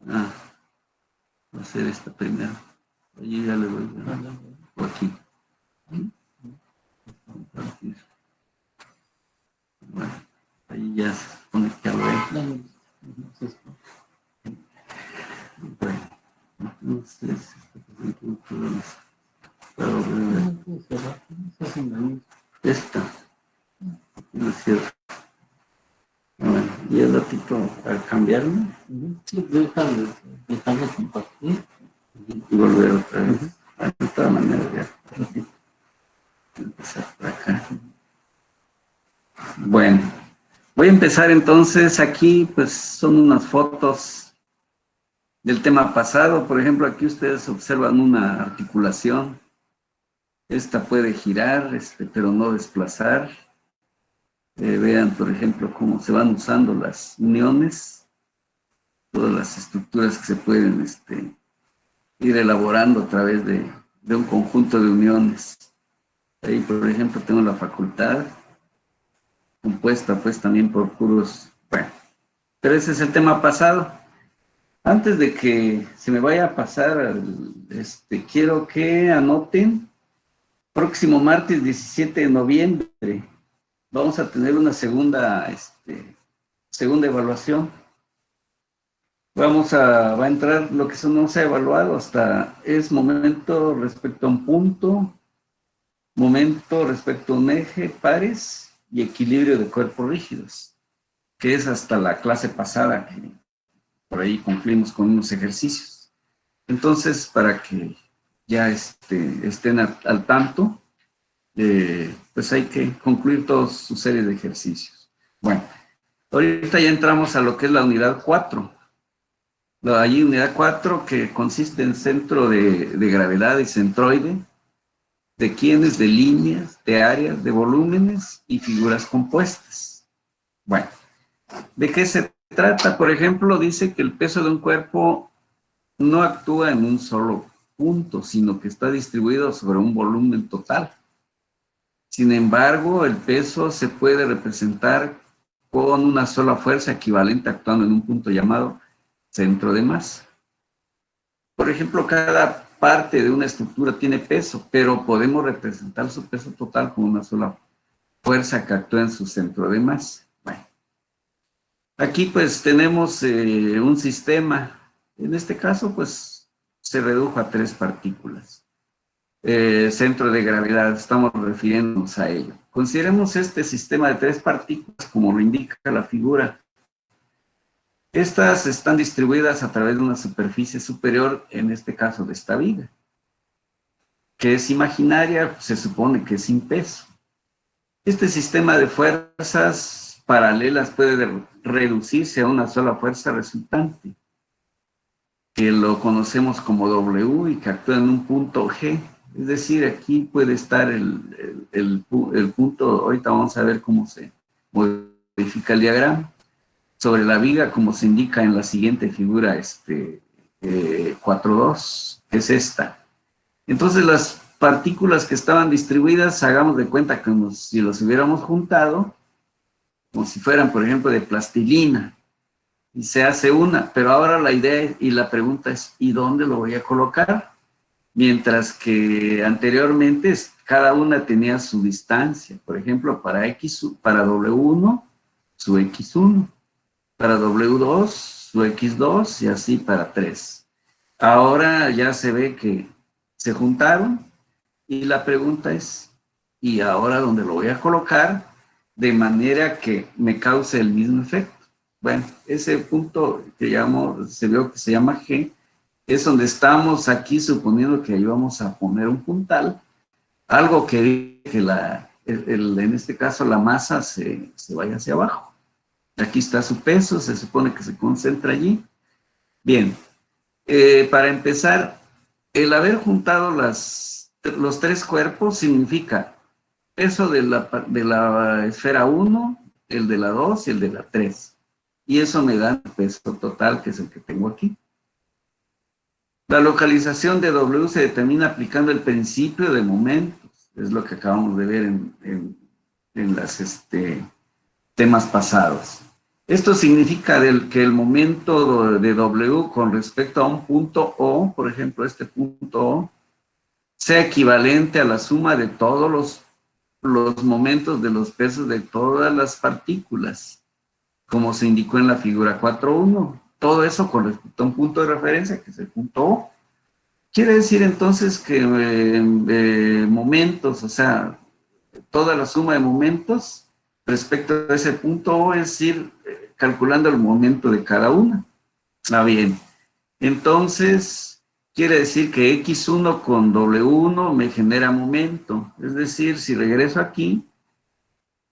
Ah, va a ser esta primero. Allí ya le voy a... O aquí. Compartir. Bueno, ahí ya se supone que ya lo ve. Bueno, entonces, esta, no es cierto. Bueno, y el ratito al cambiarlo. Sí, dejarlo compartir. Y volver otra vez. De todas maneras, ya. Empezar por acá. Bueno, voy a empezar entonces. Aquí, pues, son unas fotos del tema pasado. Por ejemplo, aquí ustedes observan una articulación. Esta puede girar, pero no desplazar. Vean, por ejemplo, cómo se van usando las uniones, todas las estructuras que se pueden ir elaborando a través de un conjunto de uniones. Ahí, por ejemplo, tengo la facultad, compuesta pues también por puros... Bueno, pero ese es el tema pasado. Antes de que se me vaya a pasar, quiero que anoten, próximo martes 17 de noviembre, vamos a tener una segunda evaluación. Va a entrar lo que no se ha evaluado hasta, es momento respecto a un punto, momento respecto a un eje, pares y equilibrio de cuerpos rígidos, que es hasta la clase pasada, que por ahí cumplimos con unos ejercicios. Entonces, para que ya estén al tanto, pues hay que concluir toda su serie de ejercicios. Bueno, ahorita ya entramos a lo que es la unidad 4. Hay unidad 4 que consiste en centro de gravedad y centroide, de quienes, de líneas, de áreas, de volúmenes y figuras compuestas. Bueno, ¿de qué se trata? Por ejemplo, dice que el peso de un cuerpo no actúa en un solo punto, sino que está distribuido sobre un volumen total. Sin embargo, el peso se puede representar con una sola fuerza equivalente actuando en un punto llamado centro de masa. Por ejemplo, cada parte de una estructura tiene peso, pero podemos representar su peso total con una sola fuerza que actúa en su centro de masa. Bueno, aquí pues tenemos un sistema. En este caso, pues se redujo a 3 partículas. Centro de gravedad, estamos refiriéndonos a ello. Consideremos este sistema de 3 partículas como lo indica la figura. Estas están distribuidas a través de una superficie superior, en este caso de esta viga, que es imaginaria, se supone que es sin peso. Este sistema de fuerzas paralelas puede reducirse a una sola fuerza resultante, que lo conocemos como W y que actúa en un punto G. Es decir, aquí puede estar el punto, ahorita vamos a ver cómo se modifica el diagrama, sobre la viga, como se indica en la siguiente figura 4.2, que es esta. Entonces, las partículas que estaban distribuidas, hagamos de cuenta como si los hubiéramos juntado, como si fueran, por ejemplo, de plastilina, y se hace una, pero ahora la idea y la pregunta es, ¿y dónde lo voy a colocar? Mientras que anteriormente cada una tenía su distancia, por ejemplo, para W1, su X1, para W2, su X2 y así para 3. Ahora ya se ve que se juntaron y la pregunta es, ¿y ahora dónde lo voy a colocar de manera que me cause el mismo efecto? Bueno, ese punto que se vio que se llama G, es donde estamos aquí suponiendo que ahí vamos a poner un puntal, algo que en este caso la masa se vaya hacia abajo. Aquí está su peso, se supone que se concentra allí. Bien, para empezar, el haber juntado los 3 cuerpos significa peso de la esfera 1, el de la 2 y el de la 3. Y eso me da el peso total, que es el que tengo aquí. La localización de W se determina aplicando el principio de momentos. Es lo que acabamos de ver en los temas pasados. Esto significa que el momento de W con respecto a un punto O, por ejemplo, este punto O, sea equivalente a la suma de todos los momentos de los pesos de todas las partículas, como se indicó en la figura 4.1. Todo eso con respecto a un punto de referencia, que es el punto O. Quiere decir entonces que momentos, o sea, toda la suma de momentos respecto a ese punto O, es decir, calculando el momento de cada una. Ah, bien. Entonces, quiere decir que X1 con W1 me genera momento. Es decir, si regreso aquí,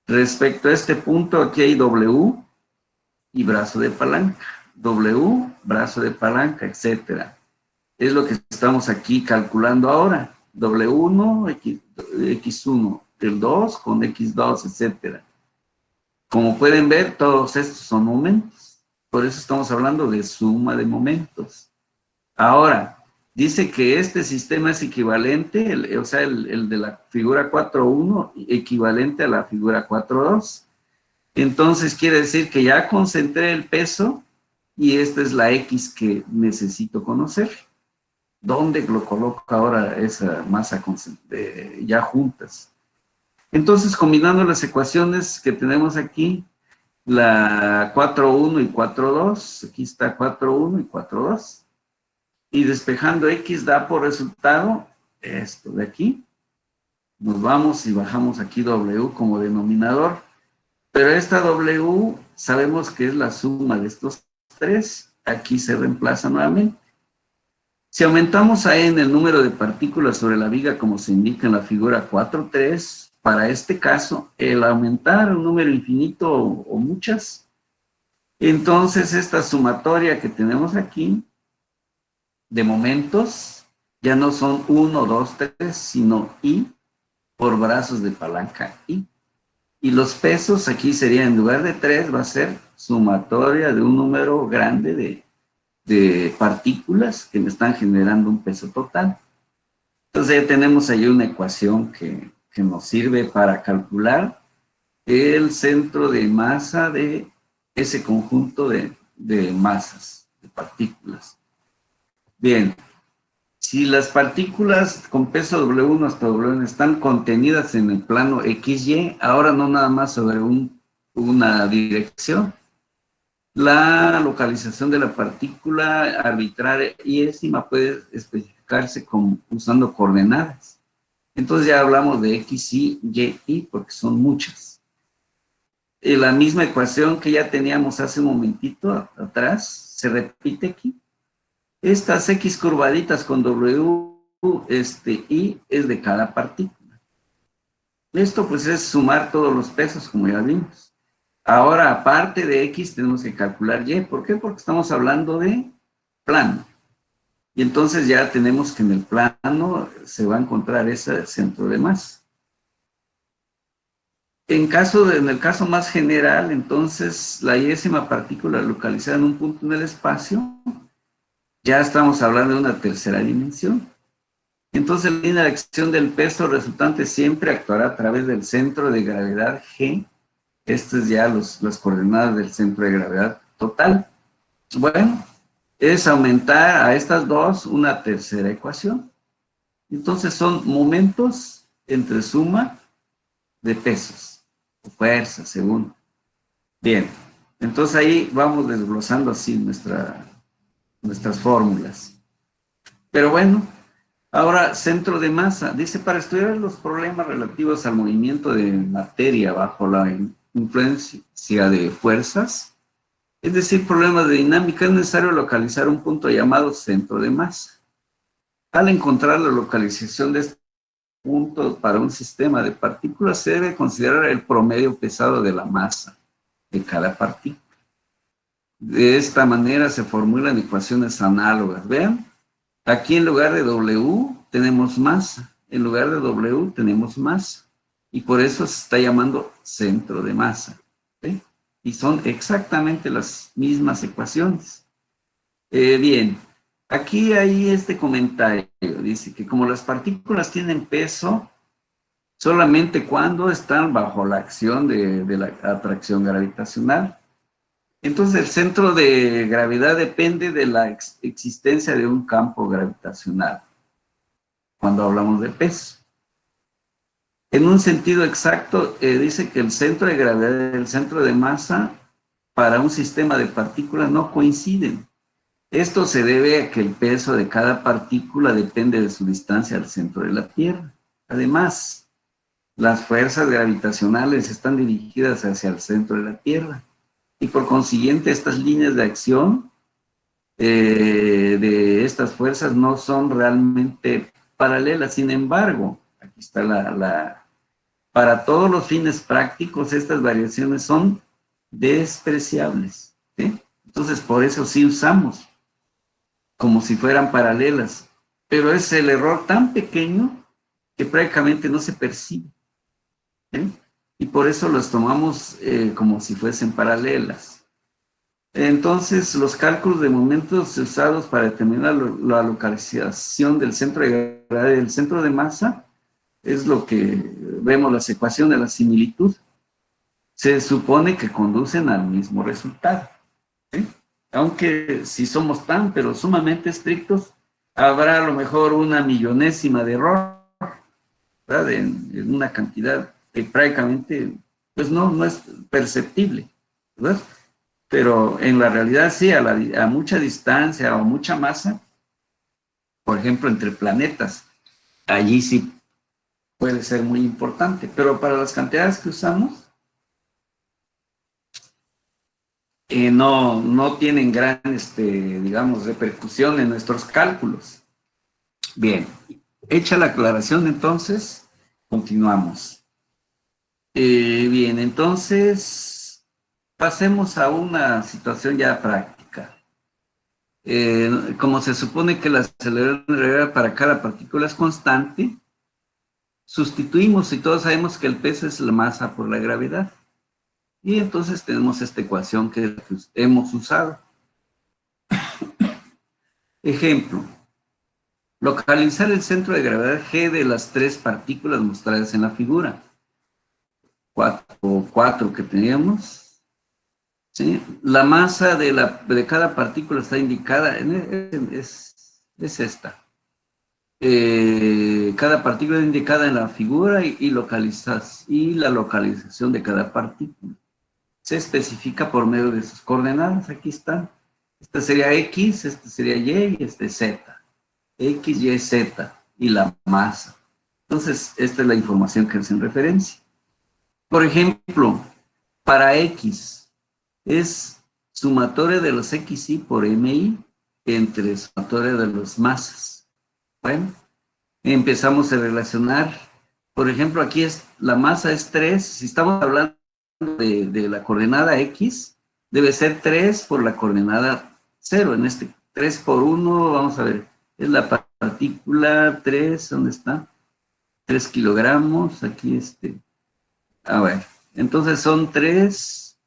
respecto a este punto, aquí hay W y brazo de palanca. W, brazo de palanca, etcétera. Es lo que estamos aquí calculando ahora. W1, X1, el 2 con X2, etcétera. Como pueden ver, todos estos son momentos. Por eso estamos hablando de suma de momentos. Ahora, dice que este sistema es equivalente, o sea, el de la figura 4.1, equivalente a la figura 4.2. Entonces quiere decir que ya concentré el peso y esta es la X que necesito conocer. ¿Dónde lo coloco ahora esa masa ya juntas? Entonces, combinando las ecuaciones que tenemos aquí, la 4.1 y 4.2, aquí está 4.1 y 4.2, y despejando X da por resultado esto de aquí. Nos vamos y bajamos aquí W como denominador, pero esta W sabemos que es la suma de estos tres, aquí se reemplaza nuevamente. Si aumentamos a n el número de partículas sobre la viga como se indica en la figura 4.3, para este caso, el aumentar un número infinito o muchas, entonces esta sumatoria que tenemos aquí de momentos ya no son 1, 2, 3, sino I por brazos de palanca I. Y los pesos aquí serían, en lugar de 3, va a ser sumatoria de un número grande de partículas que me están generando un peso total. Entonces ya tenemos ahí una ecuación que nos sirve para calcular el centro de masa de ese conjunto de masas, de partículas. Bien, si las partículas con peso W1 hasta W están contenidas en el plano XY, ahora no nada más sobre una dirección, la localización de la partícula arbitraria y ésima puede especificarse usando coordenadas. Entonces ya hablamos de X, Y, Y, porque son muchas. La misma ecuación que ya teníamos hace un momentito atrás, se repite aquí. Estas X curvaditas con W, Y, es de cada partícula. Esto pues es sumar todos los pesos, como ya vimos. Ahora, aparte de X, tenemos que calcular Y. ¿Por qué? Porque estamos hablando de plano. Y entonces ya tenemos que en el plano se va a encontrar ese centro de masa. En el caso más general, entonces, la yésima partícula localizada en un punto en el espacio, ya estamos hablando de una tercera dimensión. Entonces, la línea de acción del peso resultante siempre actuará a través del centro de gravedad G. Estas ya las coordenadas del centro de gravedad total. Bueno, es aumentar a estas dos una tercera ecuación. Entonces, son momentos entre suma de pesos, o fuerza, según. Bien, entonces ahí vamos desglosando así nuestras fórmulas. Pero bueno, ahora centro de masa. Dice, para estudiar los problemas relativos al movimiento de materia bajo la influencia de fuerzas, es decir, problemas de dinámica, es necesario localizar un punto llamado centro de masa. Al encontrar la localización de este punto para un sistema de partículas, se debe considerar el promedio pesado de la masa de cada partícula. De esta manera se formulan ecuaciones análogas. Vean, aquí en lugar de W tenemos masa, en lugar de W tenemos masa, y por eso se está llamando centro de masa. ¿Sí? Y son exactamente las mismas ecuaciones. Bien, aquí hay este comentario, dice que como las partículas tienen peso, solamente cuando están bajo la acción de la atracción gravitacional. Entonces, el centro de gravedad depende de la existencia de un campo gravitacional, cuando hablamos de peso. En un sentido exacto, dice que el centro de gravedad y el centro de masa para un sistema de partículas no coinciden. Esto se debe a que el peso de cada partícula depende de su distancia al centro de la Tierra. Además, las fuerzas gravitacionales están dirigidas hacia el centro de la Tierra y por consiguiente estas líneas de acción de estas fuerzas no son realmente paralelas. Sin embargo, aquí está para todos los fines prácticos, estas variaciones son despreciables, ¿sí? Entonces, por eso sí usamos como si fueran paralelas, pero es el error tan pequeño que prácticamente no se percibe, ¿sí? Y por eso las tomamos como si fuesen paralelas. Entonces, los cálculos de momentos usados para determinar la localización del centro de gravedad y del centro de masa es lo que vemos, las ecuaciones de la similitud. Se supone que conducen al mismo resultado, ¿sí? Aunque si somos pero sumamente estrictos, habrá a lo mejor una millonésima de error, ¿verdad? En una cantidad que prácticamente pues no es perceptible, ¿verdad? Pero en la realidad sí, a mucha distancia o mucha masa, por ejemplo, entre planetas, allí sí puede ser muy importante, pero para las cantidades que usamos, no tienen gran, digamos, repercusión en nuestros cálculos. Bien, hecha la aclaración, entonces, continuamos. Bien, entonces, pasemos a una situación ya práctica. Como se supone que la aceleración de gravedad para cada partícula es constante, sustituimos y todos sabemos que el peso es la masa por la gravedad. Y entonces tenemos esta ecuación que hemos usado. Ejemplo, localizar el centro de gravedad G de las tres partículas mostradas en la figura. 4 que teníamos. ¿Sí? La masa de cada partícula está indicada, es esta. Cada partícula es indicada en la figura y la localización de cada partícula. Se especifica por medio de sus coordenadas, aquí están. Esta sería X, esta sería Y y este Z. X, Y, Z y la masa. Entonces, esta es la información que hacen referencia. Por ejemplo, para X es sumatoria de los XY por MI entre sumatoria de las masas. Bueno, empezamos a relacionar. Por ejemplo, aquí la masa es 3. Si estamos hablando de la coordenada X, debe ser 3 por la coordenada 0. En 3 por 1, vamos a ver, es la partícula 3, ¿dónde está? 3 kilogramos, aquí a ver, entonces son 3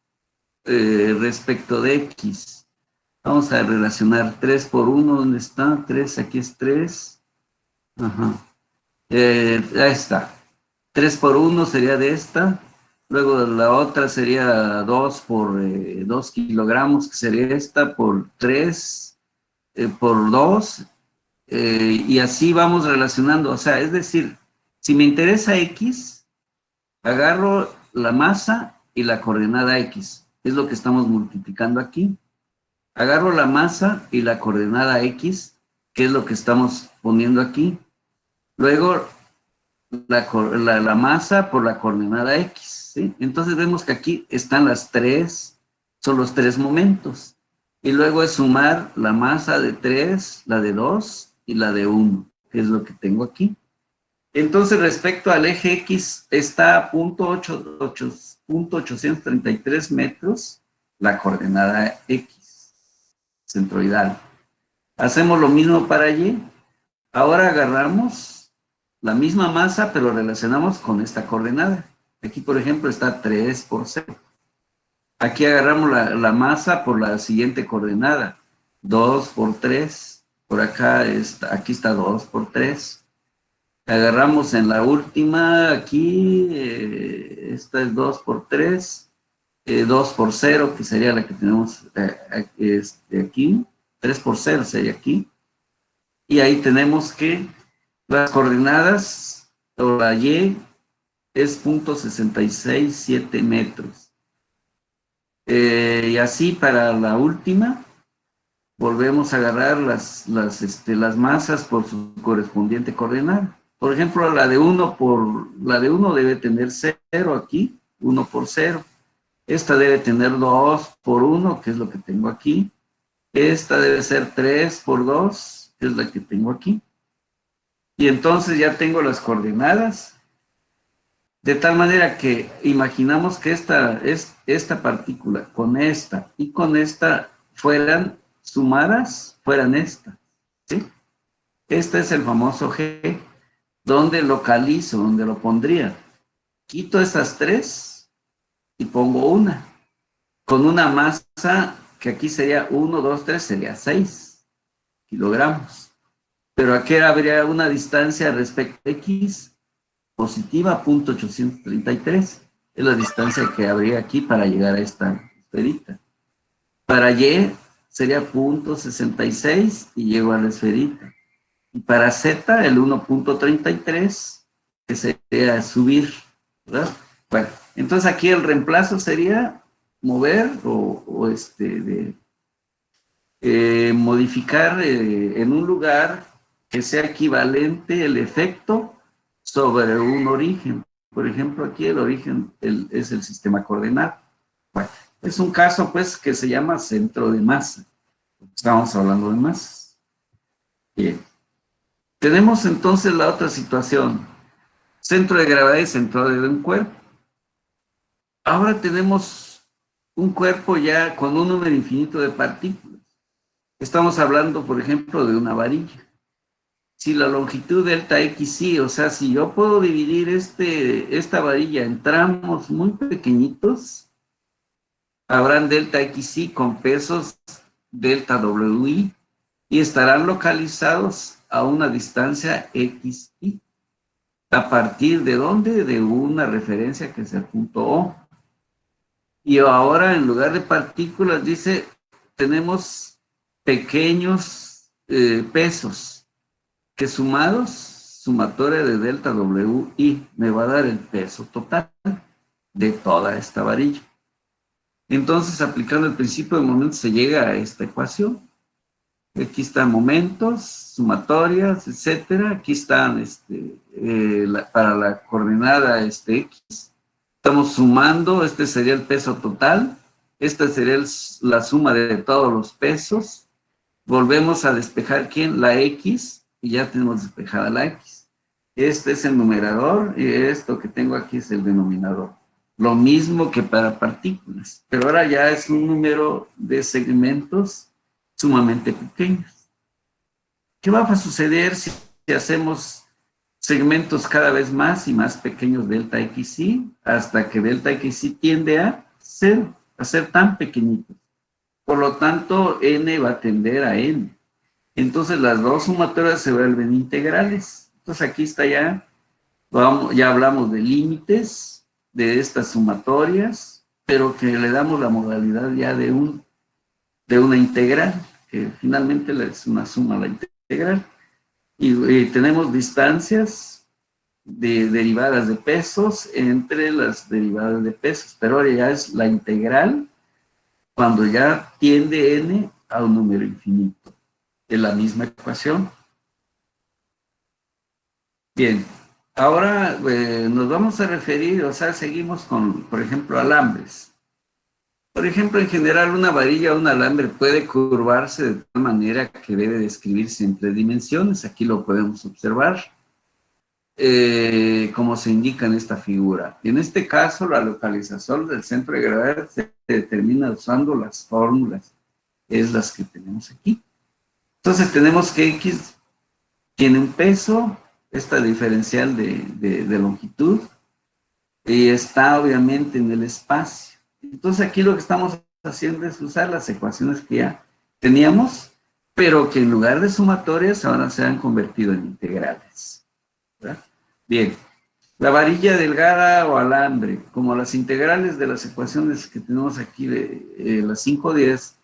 respecto de X. Vamos a relacionar 3 por 1, ¿dónde está? 3, aquí es 3. Ajá. Ahí está. 3 por 1 sería de esta. Luego la otra sería 2 por 2 kilogramos, que sería esta, por 3, por 2. Y así vamos relacionando. O sea, es decir, si me interesa X, agarro la masa y la coordenada X. Es lo que estamos multiplicando aquí. Agarro la masa y la coordenada X, que es lo que estamos poniendo aquí. Luego la masa por la coordenada X, ¿sí? Entonces vemos que aquí están son los 3 momentos. Y luego es sumar la masa de 3, la de 2 y la de 1, que es lo que tengo aquí. Entonces, respecto al eje X, está a 0.833 metros la coordenada X, centroidal. Hacemos lo mismo para Y. Ahora agarramos la misma masa, pero relacionamos con esta coordenada. Aquí, por ejemplo, está 3 por 0. Aquí agarramos la masa por la siguiente coordenada. 2 por 3. Por acá, aquí está 2 por 3. Agarramos en la última, aquí, esta es 2 por 3. 2 por 0, que sería la que tenemos aquí, 3 por 0 sería aquí, y ahí tenemos que las coordenadas, o la Y, es 0.667 metros. Y así para la última, volvemos a agarrar las masas por su correspondiente coordenada. Por ejemplo, la de 1 debe tener 0 aquí, 1 por 0. Esta debe tener 2 por 1, que es lo que tengo aquí. Esta debe ser 3 por 2, que es la que tengo aquí. Y entonces ya tengo las coordenadas, de tal manera que imaginamos que esta partícula con esta y con esta fueran sumadas, fueran esta, ¿sí? Este es el famoso G, donde localizo, donde lo pondría. Quito estas tres y pongo una, con una masa que aquí sería 1, 2, 3, sería 6 kilogramos. Pero aquí habría una distancia respecto a X positiva, 0.833. Es la distancia que habría aquí para llegar a esta esferita. Para Y sería 0.66 y llego a la esferita. Y para Z, el 1.33, que sería subir, ¿verdad? Bueno, entonces aquí el reemplazo sería mover modificar en un lugar que sea equivalente el efecto sobre un origen. Por ejemplo, aquí el origen es el sistema coordenado. Bueno, es un caso, pues, que se llama centro de masa. Estamos hablando de masas. Bien. Tenemos entonces la otra situación. Centro de gravedad y centro de un cuerpo. Ahora tenemos un cuerpo ya con un número infinito de partículas. Estamos hablando, por ejemplo, de una varilla. Si la longitud delta XY, o sea, si yo puedo dividir esta varilla en tramos muy pequeñitos, habrán delta XY con pesos delta WY y estarán localizados a una distancia XY. ¿A partir de dónde? De una referencia que es el punto O. Y ahora, en lugar de partículas, dice, tenemos pequeños pesos que sumados, sumatoria de delta WI, me va a dar el peso total de toda esta varilla. Entonces, aplicando el principio de momentos, se llega a esta ecuación. Aquí están momentos, sumatorias, etcétera. Aquí están para la coordenada X. Estamos sumando, este sería el peso total. Esta sería la suma de todos los pesos. Volvemos a despejar, ¿quién? La X, y ya tenemos despejada la X. Este es el numerador y esto que tengo aquí es el denominador. Lo mismo que para partículas, pero ahora ya es un número de segmentos sumamente pequeños. ¿Qué va a suceder si hacemos segmentos cada vez más y más pequeños delta XY hasta que delta XY tiende a ser tan pequeñito? Por lo tanto, n va a tender a n. Entonces las dos sumatorias se vuelven integrales. Entonces aquí está ya hablamos de límites de estas sumatorias, pero que le damos la modalidad ya de una integral, que finalmente es una suma la integral. Y tenemos distancias derivadas de pesos entre las derivadas de pesos, pero ahora ya es la integral cuando ya tiende n a un número infinito de la misma ecuación. Bien, ahora nos vamos a referir, o sea, seguimos con, por ejemplo, alambres. Por ejemplo, en general, una varilla o un alambre puede curvarse de tal manera que debe describirse en 3 dimensiones. Aquí lo podemos observar, como se indica en esta figura. En este caso, la localización del centro de gravedad se determina usando las fórmulas, es las que tenemos aquí. Entonces tenemos que X tiene un peso, esta diferencial de longitud, y está obviamente en el espacio. Entonces aquí lo que estamos haciendo es usar las ecuaciones que ya teníamos, pero que en lugar de sumatorias ahora se han convertido en integrales, ¿verdad? Bien, La varilla delgada o alambre, como las integrales de las ecuaciones que tenemos aquí de las 510,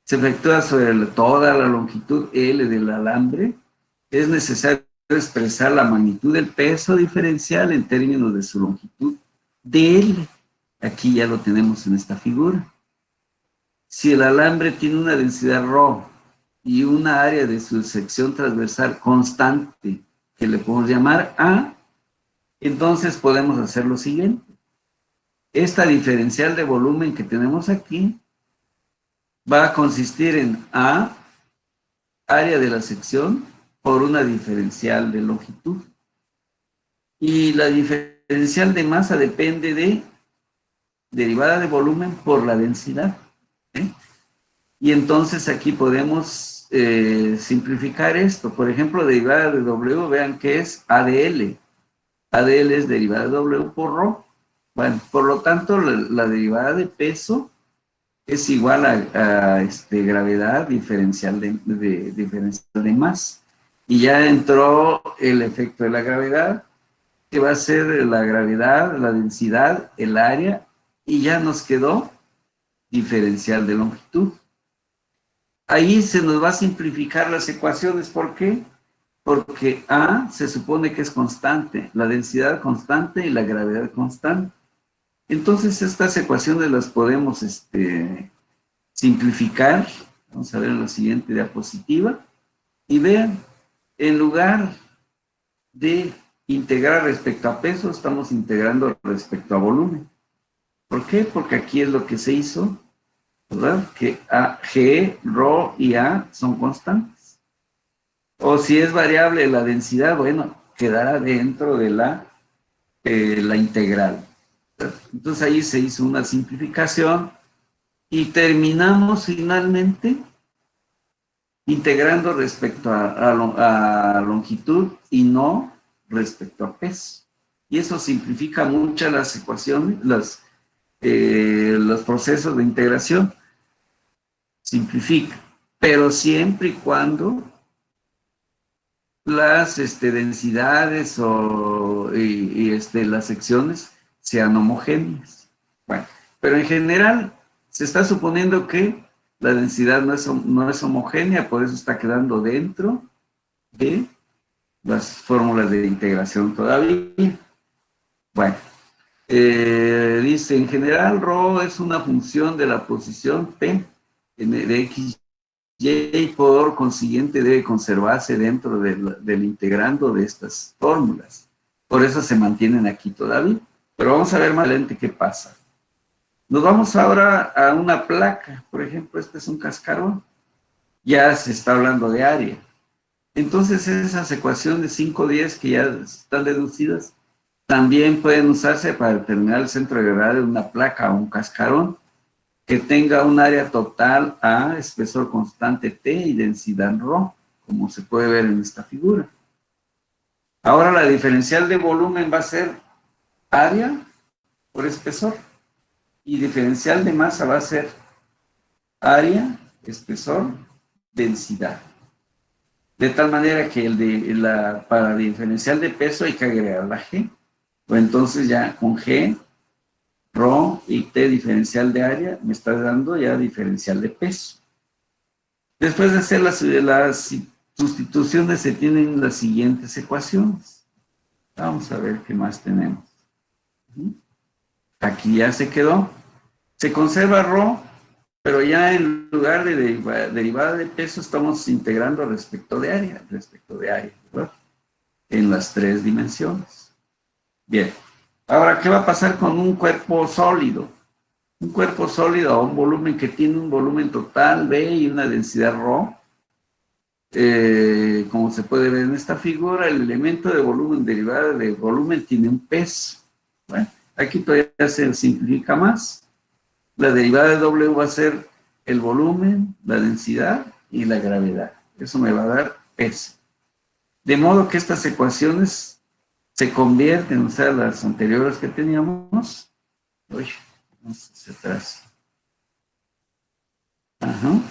se efectúa sobre toda la longitud L del alambre, es necesario expresar la magnitud del peso diferencial en términos de su longitud dl. Aquí ya lo tenemos en esta figura. Si el alambre tiene una densidad ρ y una área de su sección transversal constante, que le podemos llamar A, entonces podemos hacer lo siguiente. Esta diferencial de volumen que tenemos aquí va a consistir en A, área de la sección, por una diferencial de longitud. Y la diferencial de masa depende de derivada de volumen por la densidad. Y entonces aquí podemos simplificar esto. Por ejemplo, derivada de W, vean que es AdL. AdL es derivada de W por ρ. Bueno, por lo tanto, la derivada de peso es igual a gravedad diferencial diferencial de masa. Y ya entró el efecto de la gravedad, que va a ser la gravedad, la densidad, el área, y ya nos quedó diferencial de longitud. Ahí se nos va a simplificar las ecuaciones. ¿Por qué? Porque A se supone que es constante, la densidad constante y la gravedad constante. Entonces estas ecuaciones las podemos simplificar. Vamos a ver en la siguiente diapositiva. Y vean, en lugar de integrar respecto a peso, estamos integrando respecto a volumen. ¿Por qué? Porque aquí es lo que se hizo, ¿verdad? Que G, ρ y A son constantes. O si es variable la densidad, bueno, quedará dentro de la integral. Entonces ahí se hizo una simplificación y terminamos finalmente integrando respecto a longitud y no respecto a peso. Y eso simplifica mucho las ecuaciones, los procesos de integración. Simplifica, pero siempre y cuando las densidades las secciones sean homogéneas. Bueno, pero en general se está suponiendo que la densidad no es homogénea, por eso está quedando dentro de las fórmulas de integración todavía. Bueno, dice, en general, ρ es una función de la posición P de x, y por consiguiente debe conservarse dentro del integrando de estas fórmulas. Por eso se mantienen aquí todavía. Pero vamos a ver más adelante qué pasa. Nos vamos ahora a una placa. Por ejemplo, este es un cascarón. Ya se está hablando de área. Entonces esas ecuaciones 5-10 que ya están deducidas también pueden usarse para determinar el centro de gravedad de una placa o un cascarón que tenga un área total A, espesor constante T y densidad ρ, como se puede ver en esta figura. Ahora la diferencial de volumen va a ser área por espesor y diferencial de masa va a ser área, espesor, densidad. De tal manera que para diferencial de peso hay que agregar la G. O entonces ya con G, ρ y T diferencial de área me está dando ya diferencial de peso. Después de hacer las sustituciones se tienen las siguientes ecuaciones. Vamos a ver qué más tenemos. Aquí ya se quedó. Se conserva ρ, pero ya en lugar de derivada de peso estamos integrando respecto de área, ¿verdad? En las tres dimensiones. Bien. Ahora, ¿qué va a pasar con un cuerpo sólido? Un cuerpo sólido o un volumen que tiene un volumen total B y una densidad ρ. Como se puede ver en esta figura, el elemento de volumen derivado de volumen tiene un peso. Bueno, aquí todavía se simplifica más. La derivada de W va a ser el volumen, la densidad y la gravedad. Eso me va a dar peso. De modo que estas ecuaciones se convierten, o sea, las anteriores que teníamos. Uy, vamos hacia atrás. Ajá.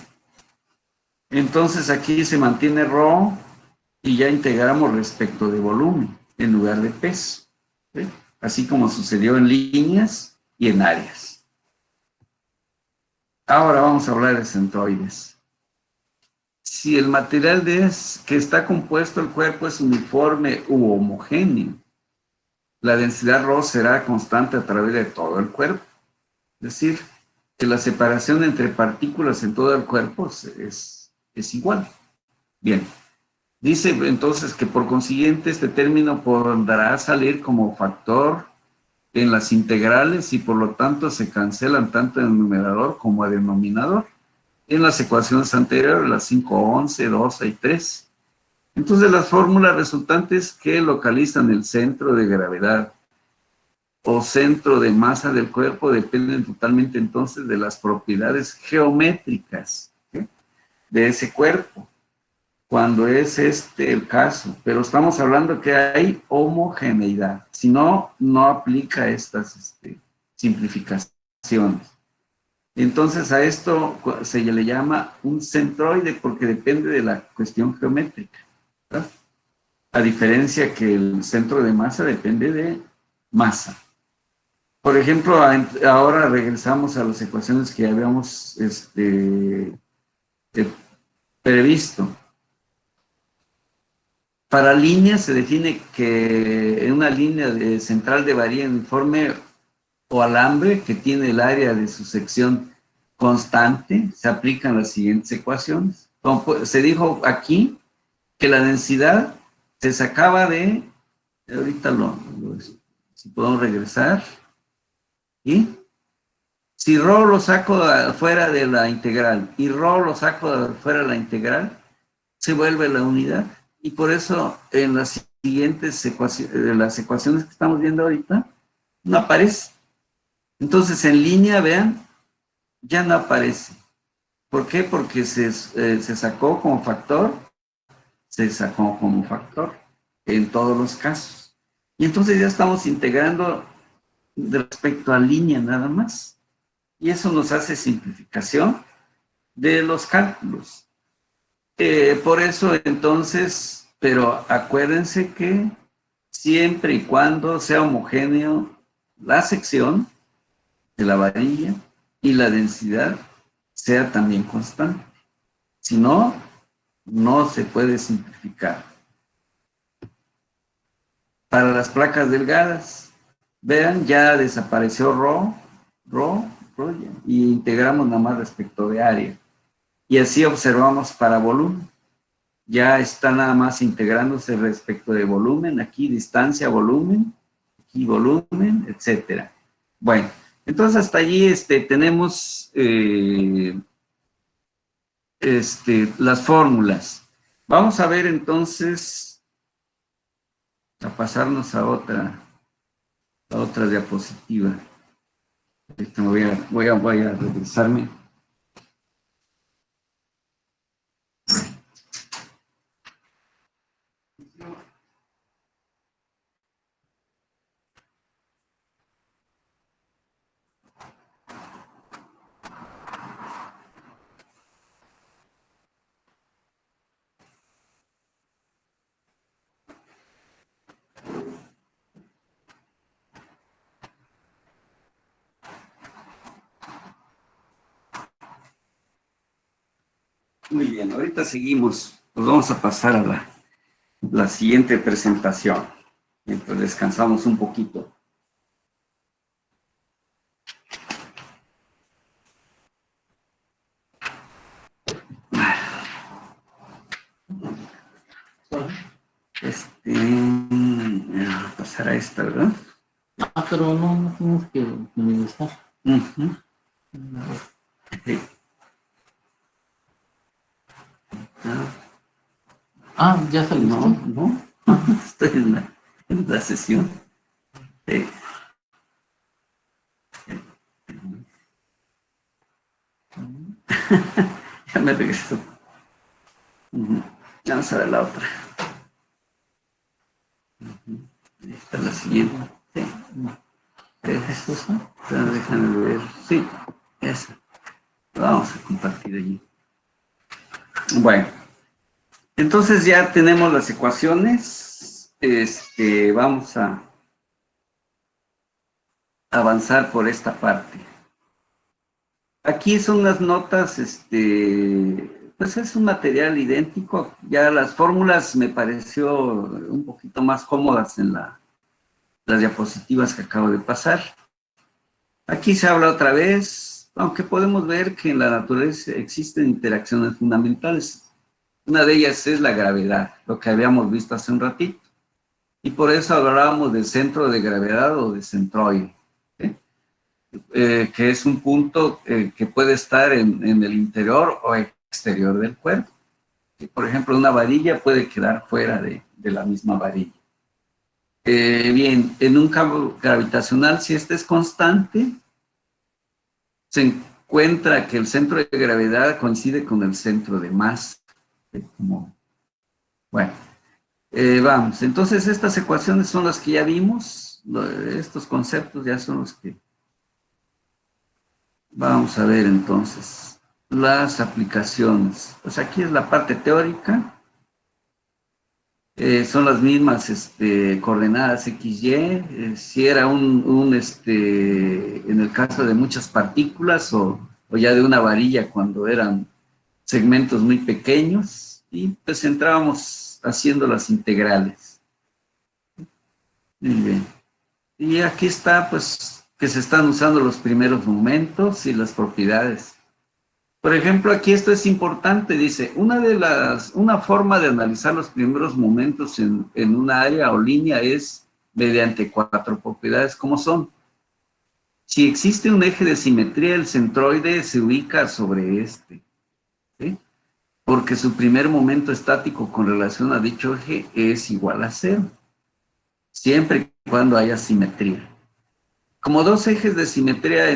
Entonces aquí se mantiene ρ y ya integramos respecto de volumen en lugar de peso. ¿sí? Así como sucedió en líneas y en áreas. Ahora vamos a hablar de centroides. Si el material que está compuesto el cuerpo es uniforme u homogéneo, la densidad ρ será constante a través de todo el cuerpo. Es decir, que la separación entre partículas en todo el cuerpo es igual. Bien, dice entonces que por consiguiente este término podrá salir como factor en las integrales y por lo tanto se cancelan tanto en el numerador como el denominador en las ecuaciones anteriores, las 5, 11, 12 y 3. Entonces las fórmulas resultantes que localizan el centro de gravedad o centro de masa del cuerpo dependen totalmente entonces de las propiedades geométricas, ¿sí?, de ese cuerpo, cuando es este el caso. Pero estamos hablando que hay homogeneidad, si no, no aplica estas simplificaciones. Entonces a esto se le llama un centroide porque depende de la cuestión geométrica, ¿verdad? A diferencia que el centro de masa depende de masa. Por ejemplo, ahora regresamos a las ecuaciones que habíamos previsto. Para líneas se define que en una línea central de varilla uniforme o alambre que tiene el área de su sección constante, se aplican las siguientes ecuaciones. Como se dijo aquí, que la densidad se sacaba de, ahorita si podemos regresar, ¿y? Si ρ lo saco fuera de la integral y ρ lo saco fuera de la integral, se vuelve la unidad. Y por eso en las siguientes las ecuaciones que estamos viendo ahorita, no aparece. Entonces en línea, vean, ya no aparece. ¿Por qué? Porque se sacó como factor, en todos los casos. Y entonces ya estamos integrando respecto a línea nada más. Y eso nos hace simplificación de los cálculos. Por eso entonces, pero acuérdense que siempre y cuando sea homogéneo la sección de la varilla y la densidad sea también constante. Si no, no se puede simplificar. Para las placas delgadas, vean, ya desapareció ρ, y integramos nada más respecto de área. Y así observamos para volumen. Ya está nada más integrándose respecto de volumen, aquí distancia, volumen, aquí volumen, etcétera. Bueno, entonces hasta allí tenemos las fórmulas. Vamos a ver entonces, a pasarnos a otra diapositiva. Voy a regresarme. Muy bien, ahorita seguimos. Nos vamos a pasar a la siguiente presentación, mientras descansamos un poquito. Pasar a esta, ¿verdad? Pero no tenemos que minimizar. Sí. Ya salió. No. Estoy en la sesión. Sí. Ya me regreso. Vamos a ver la otra. Ahí está la siguiente. Sí. ¿Es esa? Déjame ver. Sí, esa. La vamos a compartir allí. Bueno, entonces ya tenemos las ecuaciones. Vamos a avanzar por esta parte. Aquí son las notas, pues es un material idéntico. Ya las fórmulas me pareció un poquito más cómodas en las diapositivas que acabo de pasar. Aquí se habla otra vez, aunque podemos ver que en la naturaleza existen interacciones fundamentales. Una de ellas es la gravedad, lo que habíamos visto hace un ratito. Y por eso hablábamos del centro de gravedad o de centroide, ¿sí? Que es un punto que puede estar en el interior o exterior del cuerpo. Que, por ejemplo, una varilla puede quedar fuera de la misma varilla. Bien, en un campo gravitacional, si este es constante, se encuentra que el centro de gravedad coincide con el centro de masa. Bueno, vamos, entonces estas ecuaciones son las que ya vimos, estos conceptos ya son los que vamos a ver entonces. Las aplicaciones, pues aquí es la parte teórica, son las mismas coordenadas XY, si era en el caso de muchas partículas o ya de una varilla cuando eran segmentos muy pequeños, y pues entrábamos haciendo las integrales. Muy bien. Y aquí está, pues, que se están usando los primeros momentos y las propiedades. Por ejemplo, aquí esto es importante, dice, una forma de analizar los primeros momentos en una área o línea es mediante 4 propiedades, como son. Si existe un eje de simetría, el centroide se ubica sobre este, ¿sí? Porque su primer momento estático con relación a dicho eje es igual a 0, siempre y cuando haya simetría. Como dos ejes de simetría,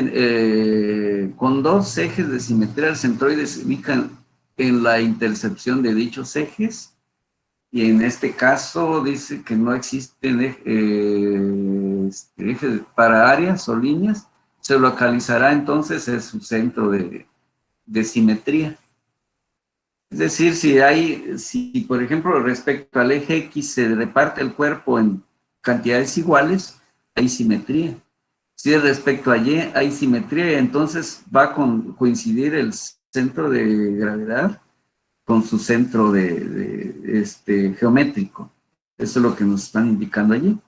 con dos ejes de simetría, el centroide se ubica en la intercepción de dichos ejes, y en este caso dice que no existen ejes para áreas o líneas, se localizará entonces en su centro de simetría. Es decir, si por ejemplo respecto al eje X se reparte el cuerpo en cantidades iguales, hay simetría. Si respecto a Y hay simetría, entonces va a coincidir el centro de gravedad con su centro geométrico. Eso es lo que nos están indicando allí.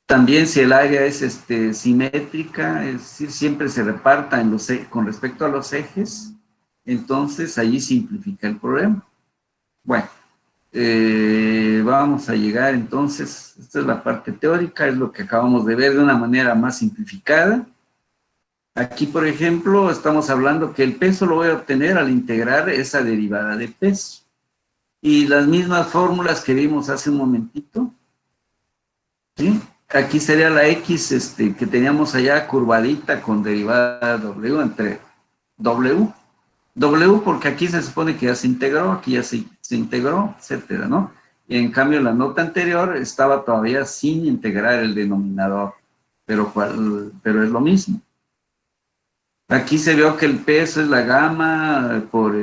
También si el área es simétrica, es decir, siempre se reparta con respecto a los ejes, entonces allí simplifica el problema. Bueno, vamos a llegar entonces, esta es la parte teórica, es lo que acabamos de ver de una manera más simplificada. Aquí, por ejemplo, estamos hablando que el peso lo voy a obtener al integrar esa derivada de peso. Y las mismas fórmulas que vimos hace un momentito, ¿sí? Aquí sería la X que teníamos allá curvadita con derivada W entre W. W porque aquí se supone que ya se integró, aquí ya se integró, etcétera, ¿no? Y en cambio la nota anterior estaba todavía sin integrar el denominador, pero es lo mismo. Aquí se vio que el peso es la gama por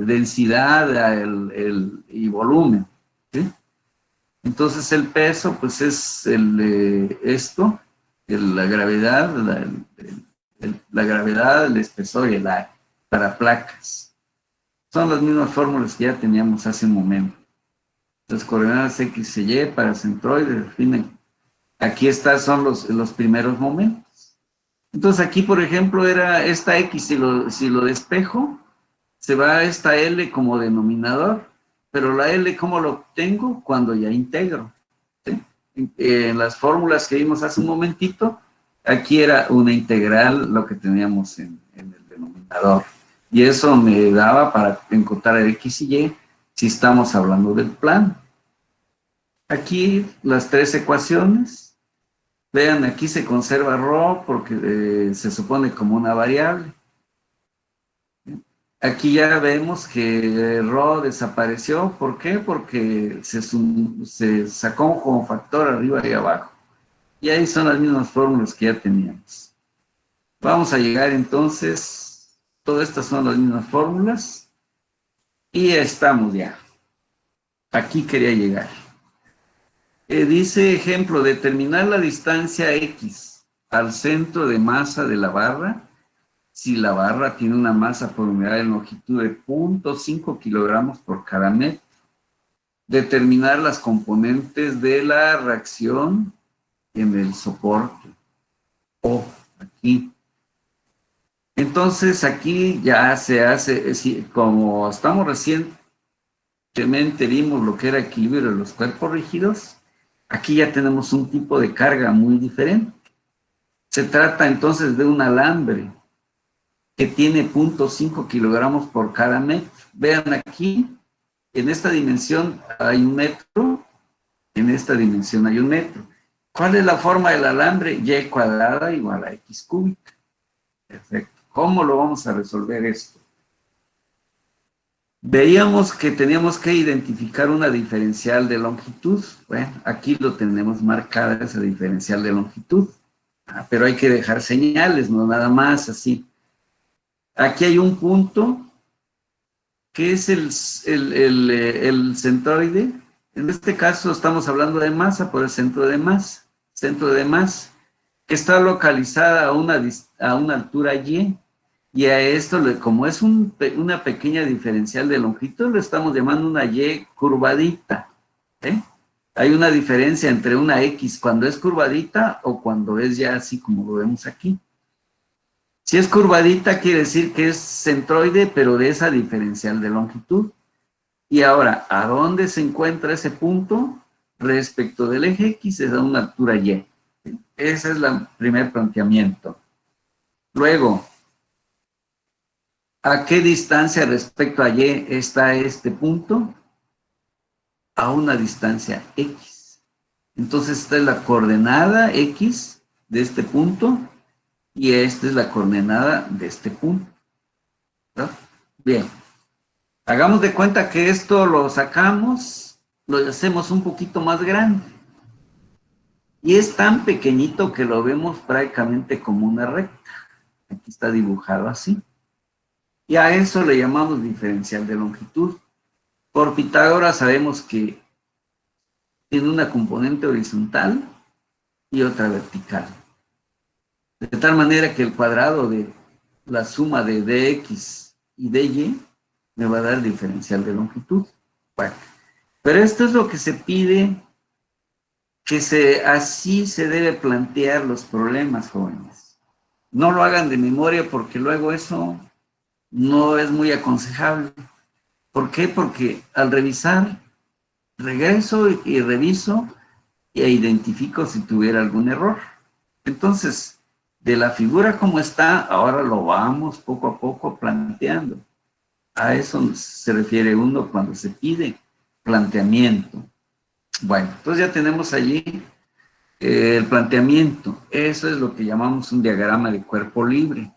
densidad y volumen, ¿sí? Entonces el peso pues es la gravedad, la gravedad, el espesor y el área para placas. Son las mismas fórmulas que ya teníamos hace un momento. Las coordenadas X y Y para centroides definen. Aquí son los primeros momentos. Entonces aquí, por ejemplo, era esta X, si lo despejo, se va a esta L como denominador, pero la L, ¿cómo lo obtengo? Cuando ya integro, ¿sí? En las fórmulas que vimos hace un momentito, aquí era una integral lo que teníamos en el denominador. Y eso me daba para encontrar el X y Y si estamos hablando del plano. Aquí las 3 ecuaciones. Vean, aquí se conserva ρ porque se supone como una variable. Aquí ya vemos que ρ desapareció. ¿Por qué? Porque se sacó como factor arriba y abajo. Y ahí son las mismas fórmulas que ya teníamos. Vamos a llegar entonces, todas estas son las mismas fórmulas. Y estamos ya. Aquí quería llegar. Dice ejemplo, determinar la distancia X al centro de masa de la barra, si la barra tiene una masa por unidad de longitud de 0.5 kilogramos por cada metro. Determinar las componentes de la reacción en el soporte. O aquí. Entonces aquí ya se hace, como estamos recientemente vimos lo que era equilibrio de los cuerpos rígidos, aquí ya tenemos un tipo de carga muy diferente. Se trata entonces de un alambre que tiene 0.5 kilogramos por cada metro. Vean aquí, en esta dimensión hay un metro, en esta dimensión hay un metro. ¿Cuál es la forma del alambre? Y cuadrada igual a X cúbica. Perfecto. ¿Cómo lo vamos a resolver esto? Veíamos que teníamos que identificar una diferencial de longitud. Bueno, aquí lo tenemos marcada, esa diferencial de longitud. Pero hay que dejar señales, no nada más así. Aquí hay un punto que es el centroide. En este caso estamos hablando de masa por el centro de masa, que está localizada a una altura y a esto, como es una pequeña diferencial de longitud, le estamos llamando una Y curvadita. Hay una diferencia entre una X cuando es curvadita o cuando es ya así como lo vemos aquí. Si es curvadita, quiere decir que es centroide, pero de esa diferencial de longitud. Y ahora, ¿a dónde se encuentra ese punto? Respecto del eje X es a una altura Y. Ese es el primer planteamiento. Luego, ¿a qué distancia respecto a Y está este punto? A una distancia X. Entonces, esta es la coordenada X de este punto y esta es la coordenada de este punto. ¿No? Bien. Hagamos de cuenta que esto lo sacamos, lo hacemos un poquito más grande. Y es tan pequeñito que lo vemos prácticamente como una recta. Aquí está dibujado así. Y a eso le llamamos diferencial de longitud. Por Pitágoras sabemos que tiene una componente horizontal y otra vertical. De tal manera que el cuadrado de la suma de dx y dy me va a dar el diferencial de longitud. Bueno, pero esto es lo que se pide, que así se debe plantear los problemas, jóvenes. No lo hagan de memoria porque luego eso no es muy aconsejable. ¿Por qué? Porque al revisar, regreso y reviso e identifico si tuviera algún error. Entonces, de la figura como está, ahora lo vamos poco a poco planteando. A eso se refiere uno cuando se pide planteamiento. Bueno, entonces ya tenemos allí el planteamiento. Eso es lo que llamamos un diagrama de cuerpo libre.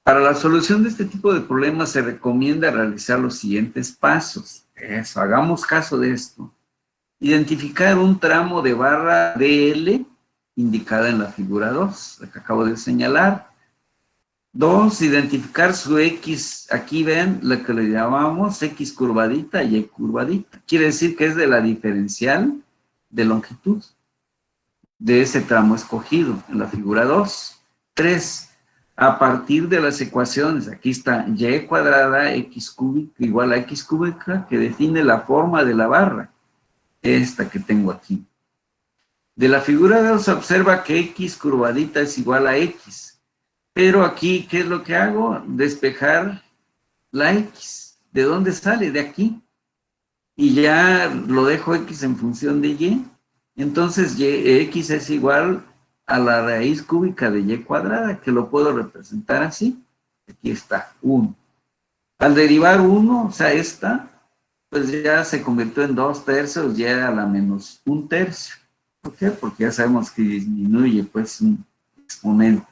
Para la solución de este tipo de problemas se recomienda realizar los siguientes pasos. Eso, hagamos caso de esto. Identificar un tramo de barra DL indicada en la figura 2, la que acabo de señalar. 2, identificar su X, aquí ven lo que le llamamos X curvadita y Y curvadita. Quiere decir que es de la diferencial de longitud de ese tramo escogido en la figura 2. 3, a partir de las ecuaciones, aquí está Y cuadrada X cúbica igual a X cúbica, que define la forma de la barra, esta que tengo aquí. De la figura 2 se observa que X curvadita es igual a X. Pero aquí, ¿qué es lo que hago? Despejar la X. ¿De dónde sale? De aquí. Y ya lo dejo X en función de Y. Entonces, X es igual a la raíz cúbica de Y cuadrada, que lo puedo representar así. Aquí está, 1. Al derivar 1, o sea, esta, pues ya se convirtió en 2/3, ya a la menos 1/3. ¿Por qué? Porque ya sabemos que disminuye, pues, un exponente.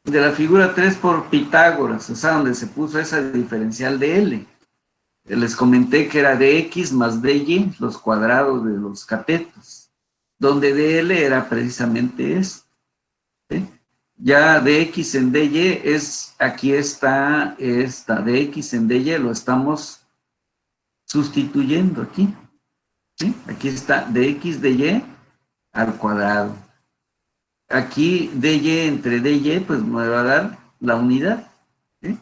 De la figura 3 por Pitágoras, o sea, donde se puso esa diferencial de L. Les comenté que era dx más dy, los cuadrados de los catetos, donde dl era precisamente esto. ¿Sí? Ya dx en dy aquí está esta, dx en dy lo estamos sustituyendo aquí. ¿sí? Aquí está dx dy al cuadrado. Aquí dy entre dy, pues me va a dar la unidad, ¿sí?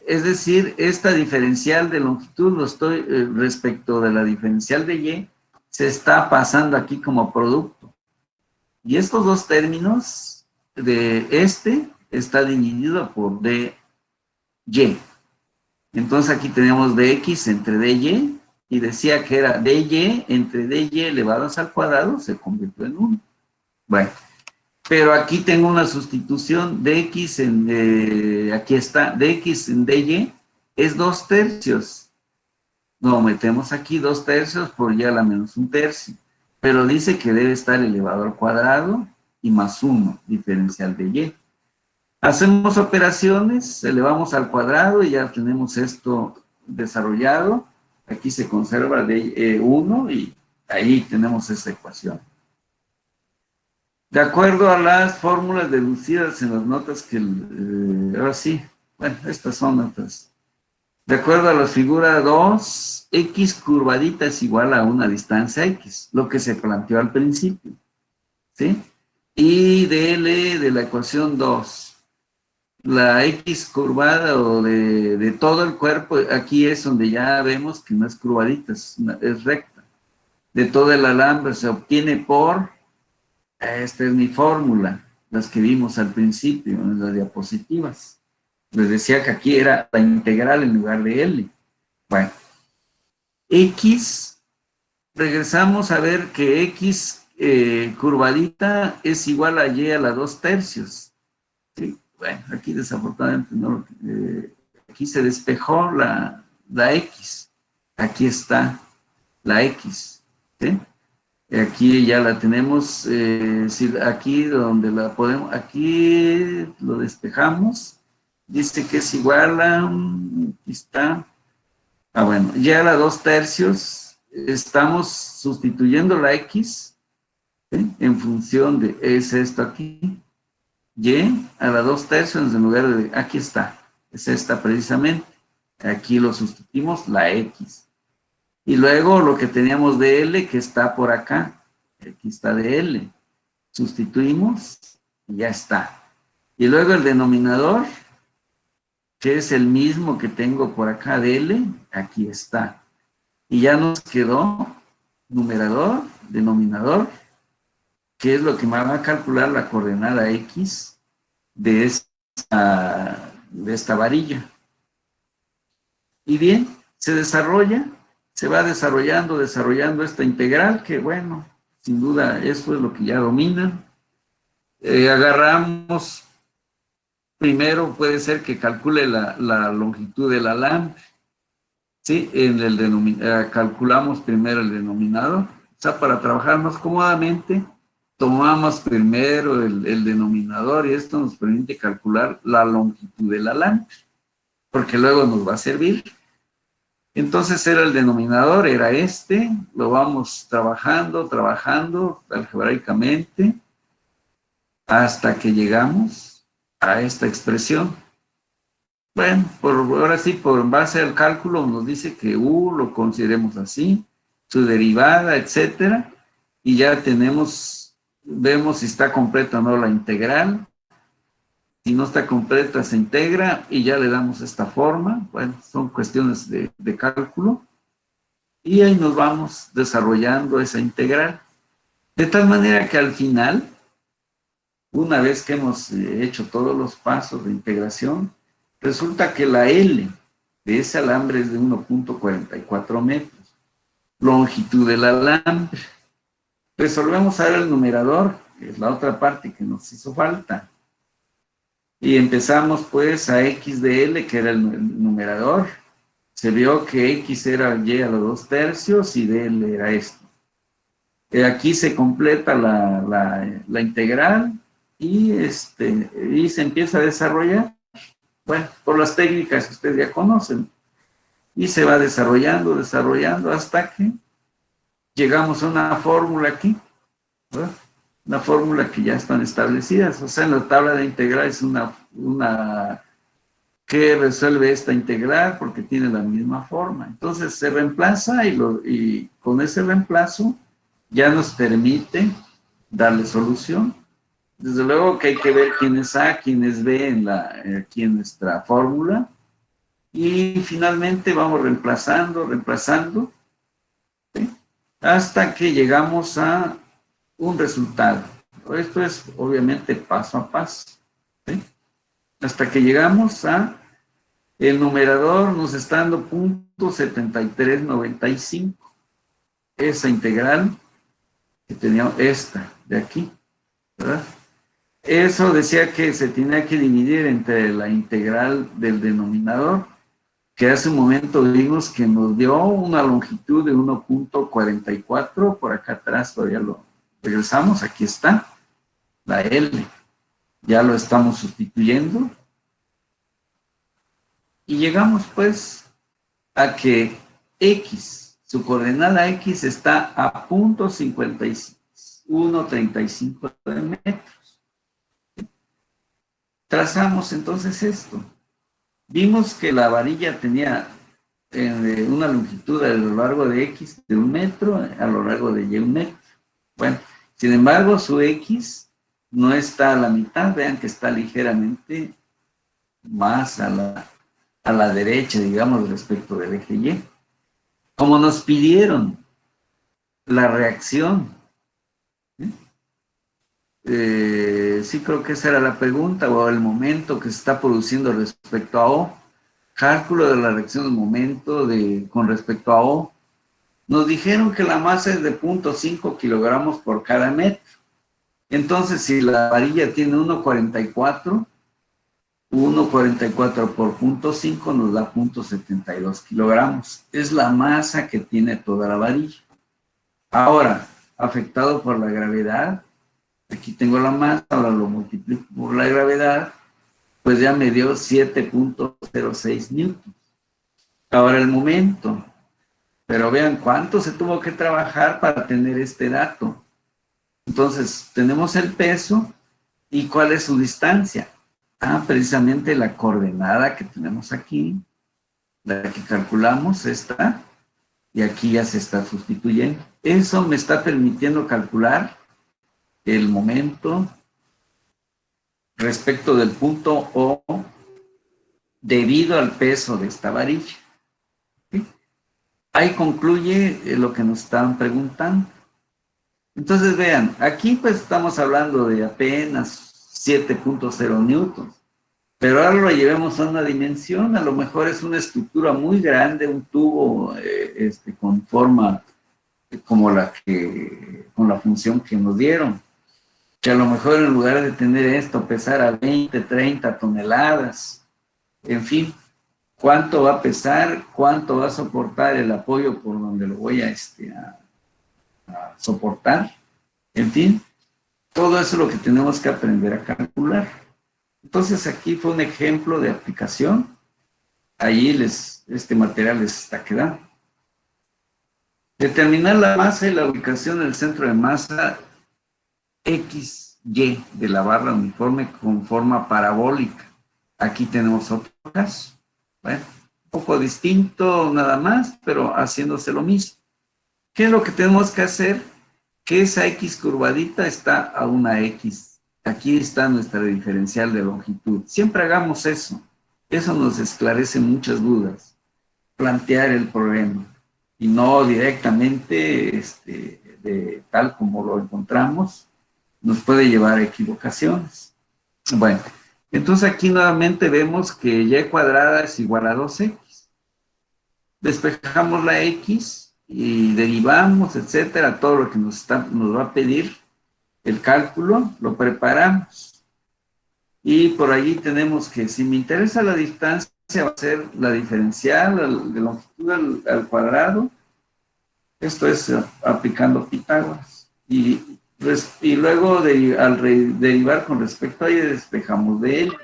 Es decir, esta diferencial de longitud, lo estoy, respecto de la diferencial de y, se está pasando aquí como producto. Y estos dos términos de este está dividido por dy. Entonces aquí tenemos dx entre dy, y decía que era dy entre dy elevados al cuadrado, se convirtió en 1. Bueno, pero aquí tengo una sustitución, dx en, aquí está, dx en dy es 2/3. No, metemos aquí 2/3 por y a la menos 1/3. Pero dice que debe estar elevado al cuadrado y más 1, diferencial de y. Hacemos operaciones, elevamos al cuadrado y ya tenemos esto desarrollado. Aquí se conserva de 1 y ahí tenemos esta ecuación. De acuerdo a las fórmulas deducidas en las notas que, ahora sí, bueno, estas son notas. De acuerdo a la figura 2, x curvadita es igual a una distancia x, lo que se planteó al principio, ¿sí? Y dl de la ecuación 2. La X curvada o de todo el cuerpo, aquí es donde ya vemos que no es curvadita, es recta. De todo el alambre se obtiene por, esta es mi fórmula, las que vimos al principio en las diapositivas. Les decía que aquí era la integral en lugar de L. Bueno, X, regresamos a ver que X curvadita es igual a Y a la 2/3. ¿Sí? Bueno, aquí desafortunadamente no, aquí se despejó la X. Aquí está la X. ¿Sí? Aquí ya la tenemos, aquí donde la podemos, aquí lo despejamos. Dice que es igual a, aquí está. Bueno, ya a la 2/3 estamos sustituyendo la X, ¿sí? En función de, es esto aquí. Y a la 2/3 en lugar de, aquí está, es esta precisamente. Aquí lo sustituimos, la X. Y luego lo que teníamos de L, que está por acá. Aquí está de L. Sustituimos y ya está. Y luego el denominador, que es el mismo que tengo por acá de L, aquí está. Y ya nos quedó numerador, denominador, que es lo que me va a calcular la coordenada X de esta varilla. Y bien, se va desarrollando esta integral, que bueno, sin duda eso es lo que ya dominan. Agarramos, primero puede ser que calcule la longitud del alambre, ¿sí? Calculamos primero el denominador, o sea, para trabajar más cómodamente, tomamos primero el denominador y esto nos permite calcular la longitud del alambre, porque luego nos va a servir. Entonces era el denominador, era este, lo vamos trabajando algebraicamente hasta que llegamos a esta expresión. Bueno, ahora sí, por base al cálculo nos dice que U lo consideremos así, su derivada, etcétera, y ya tenemos, vemos si está completa o no la integral. Si no está completa, se integra y ya le damos esta forma. Bueno, son cuestiones de cálculo. Y ahí nos vamos desarrollando esa integral. De tal manera que al final, una vez que hemos hecho todos los pasos de integración, resulta que la L de ese alambre es de 1.44 metros. Longitud del alambre. Resolvemos ahora el numerador, que es la otra parte que nos hizo falta. Y empezamos pues a X de L, que era el numerador. Se vio que X era Y a los 2/3 y de L era esto. Aquí se completa la integral y se empieza a desarrollar, bueno, por las técnicas que ustedes ya conocen. Y se va desarrollando hasta que llegamos a una fórmula aquí, ¿verdad? Una fórmula que ya están establecidas, o sea, en la tabla de integral es una que resuelve esta integral porque tiene la misma forma. Entonces se reemplaza y con ese reemplazo ya nos permite darle solución. Desde luego que hay que ver quién es A, quién es B aquí en nuestra fórmula. Y finalmente vamos reemplazando, ¿sí? Hasta que llegamos a un resultado. Esto es obviamente paso a paso, ¿sí? Hasta que llegamos a el numerador nos está dando .7395. Esa integral que teníamos, esta de aquí, ¿verdad? Eso decía que se tenía que dividir entre la integral del denominador, que hace un momento vimos que nos dio una longitud de 1.44, por acá atrás todavía lo regresamos, aquí está, la L, ya lo estamos sustituyendo, y llegamos pues a que X, su coordenada X está a .5135 de metros. Trazamos entonces esto. Vimos que la varilla tenía una longitud a lo largo de X de 1 metro, a lo largo de Y 1 metro. Bueno, sin embargo, su X no está a la mitad, vean que está ligeramente más a la derecha, digamos, respecto del eje Y. Como nos pidieron la reacción, sí creo que esa era la pregunta, o el momento que se está produciendo respecto a O, cálculo de la reacción de momento con respecto a O, nos dijeron que la masa es de 0.5 kilogramos por cada metro. Entonces, si la varilla tiene 1.44 por 0.5 nos da 0.72 kilogramos. Es la masa que tiene toda la varilla. Ahora, afectado por la gravedad, aquí tengo la masa, ahora lo multiplico por la gravedad, pues ya me dio 7.06 newtons. Ahora el momento. Pero vean cuánto se tuvo que trabajar para tener este dato. Entonces, tenemos el peso y cuál es su distancia. Precisamente la coordenada que tenemos aquí, la que calculamos, esta, y aquí ya se está sustituyendo. Eso me está permitiendo calcular el momento respecto del punto O debido al peso de esta varilla. ¿Sí? Ahí concluye lo que nos estaban preguntando. Entonces vean, aquí pues estamos hablando de apenas 7.0 newtons, pero ahora lo llevemos a una dimensión, a lo mejor es una estructura muy grande, un tubo con forma como con la función que nos dieron, que a lo mejor en lugar de tener esto pesara 20, 30 toneladas, en fin, cuánto va a pesar, cuánto va a soportar el apoyo por donde lo voy a soportar, en fin, todo eso es lo que tenemos que aprender a calcular. Entonces aquí fue un ejemplo de aplicación, ahí este material les está quedando. Determinar la masa y la ubicación del centro de masa XY de la barra uniforme con forma parabólica. Aquí tenemos otro caso. Bueno, un poco distinto nada más, pero haciéndose lo mismo. ¿Qué es lo que tenemos que hacer? Que esa X curvadita está a una X. Aquí está nuestra diferencial de longitud. Siempre hagamos eso. Eso nos esclarece muchas dudas. Plantear el problema. Y no directamente tal como lo encontramos, nos puede llevar a equivocaciones. Bueno, entonces aquí nuevamente vemos que Y cuadrada es igual a 2X. Despejamos la X y derivamos, etcétera, todo lo que nos va a pedir el cálculo, lo preparamos. Y por allí tenemos que, si me interesa la distancia, va a ser la diferencial de longitud al cuadrado. Esto es aplicando Pitágoras. Y luego, al derivar con respecto a Y, despejamos de él.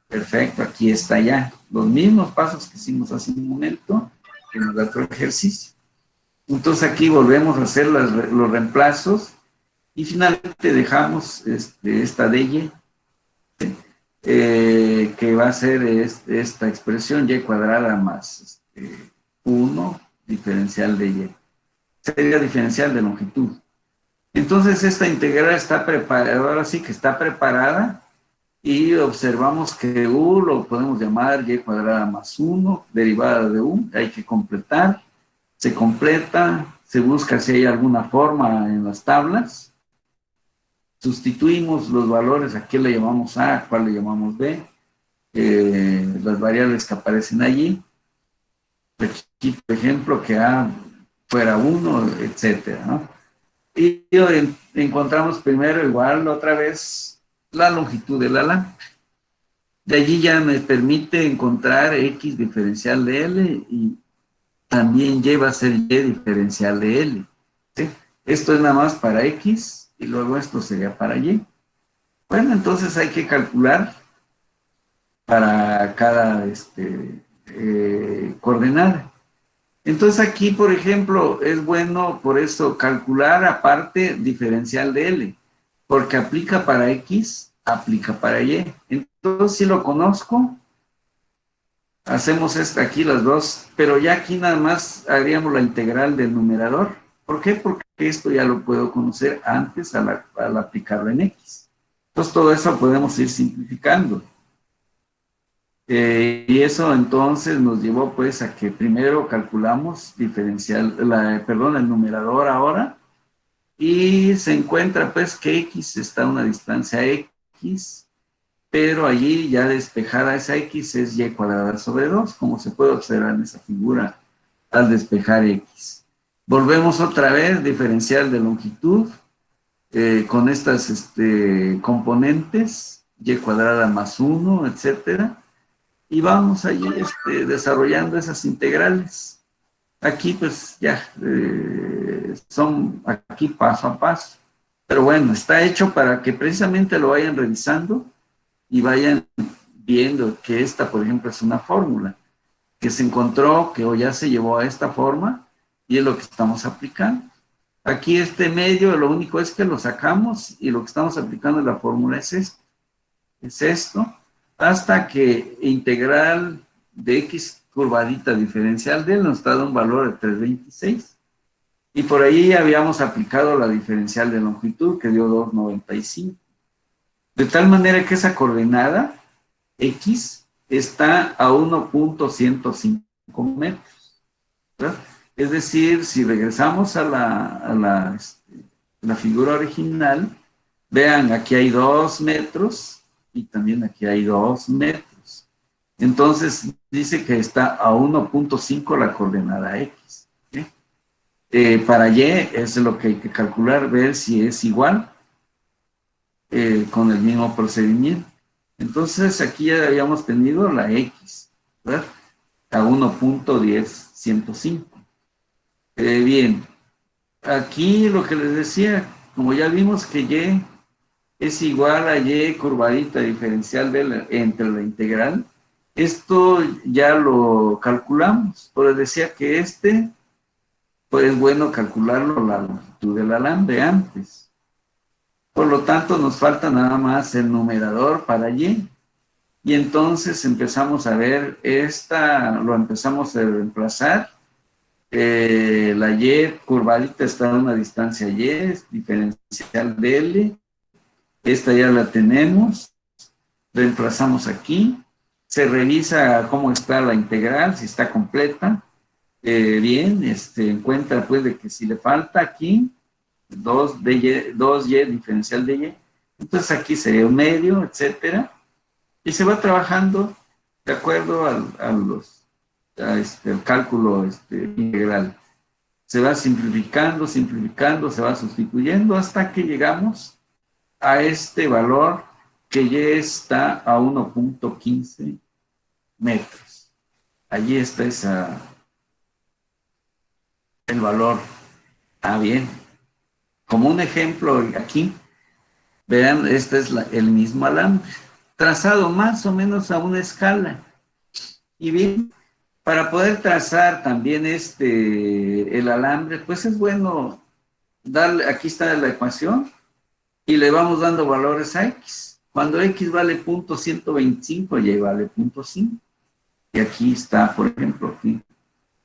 Perfecto, aquí está ya. Los mismos pasos que hicimos hace un momento, que nos da otro ejercicio. Entonces aquí volvemos a hacer los reemplazos y finalmente dejamos esta de Y. ¿Sí? que va a ser esta expresión y cuadrada más 1 diferencial de y. Sería diferencial de longitud. Entonces esta integral está preparada, ahora sí que está preparada, y observamos que u lo podemos llamar y cuadrada más 1, derivada de u, hay que completar, se completa, se busca si hay alguna forma en las tablas, sustituimos los valores, aquí le llamamos a, a cuál le llamamos b, las variables que aparecen allí, aquí por ejemplo que a fuera 1, etcétera, ¿no? Y encontramos primero igual otra vez la longitud del alambre. De allí ya me permite encontrar x diferencial de L y también y va a ser y diferencial de L. ¿Sí? Esto es nada más para x y luego esto sería para y. Bueno, entonces hay que calcular para cada coordenada. Entonces aquí, por ejemplo, es bueno por eso calcular aparte diferencial de L, porque aplica para X, aplica para Y. Entonces, si lo conozco, hacemos aquí las dos, pero ya aquí nada más haríamos la integral del numerador. ¿Por qué? Porque esto ya lo puedo conocer antes al aplicarlo en X. Entonces, todo eso podemos ir simplificando. Y eso entonces nos llevó pues a que primero calculamos diferencial, el numerador ahora, y se encuentra pues que x está a una distancia x, pero allí ya despejada esa x es y cuadrada sobre 2, como se puede observar en esa figura al despejar x. Volvemos otra vez, diferencial de longitud, con estas componentes, y cuadrada más 1, etcétera. Y vamos allí desarrollando esas integrales. Aquí pues ya son aquí paso a paso. Pero bueno, está hecho para que precisamente lo vayan revisando y vayan viendo que esta, por ejemplo, es una fórmula que se encontró, que ya se llevó a esta forma y es lo que estamos aplicando. Aquí este medio, lo único es que lo sacamos y lo que estamos aplicando en la fórmula es esto. Es esto, hasta que integral de x curvadita diferencial de él nos da un valor de 326. Y por ahí habíamos aplicado la diferencial de longitud que dio 295. De tal manera que esa coordenada x está a 1.105 metros. ¿Verdad? Es decir, si regresamos a la figura original, vean, aquí hay 2 metros y también aquí hay 2 metros. Entonces dice que está a 1.5 la coordenada x. ¿Sí? Para y es lo que hay que calcular, ver si es igual con el mismo procedimiento. Entonces aquí ya habíamos tenido la x, ¿verdad? A 1.105. Bien, aquí lo que les decía, como ya vimos que y es igual a y curvadita diferencial entre la integral, esto ya lo calculamos. Pues decía que pues es bueno calcularlo la longitud del alambre antes. Por lo tanto, nos falta nada más el numerador para y. Y entonces empezamos a ver lo empezamos a reemplazar. La y curvadita está a una distancia y, es diferencial de L. Esta ya la tenemos. Reemplazamos aquí. Se revisa cómo está la integral, si está completa. Bien, encuentra pues de que si le falta aquí 2y diferencial de y, entonces aquí sería un medio, etcétera, y se va trabajando de acuerdo al cálculo integral. Se va simplificando, se va sustituyendo hasta que llegamos a este valor que ya está a 1.15 metros. Allí está el valor. Ah, bien. Como un ejemplo aquí, vean, este es el mismo alambre, trazado más o menos a una escala. Y bien, para poder trazar también el alambre, pues es bueno darle, aquí está la ecuación, y le vamos dando valores a x. Cuando X vale 0.125, Y vale 0.5. Y aquí está, por ejemplo, aquí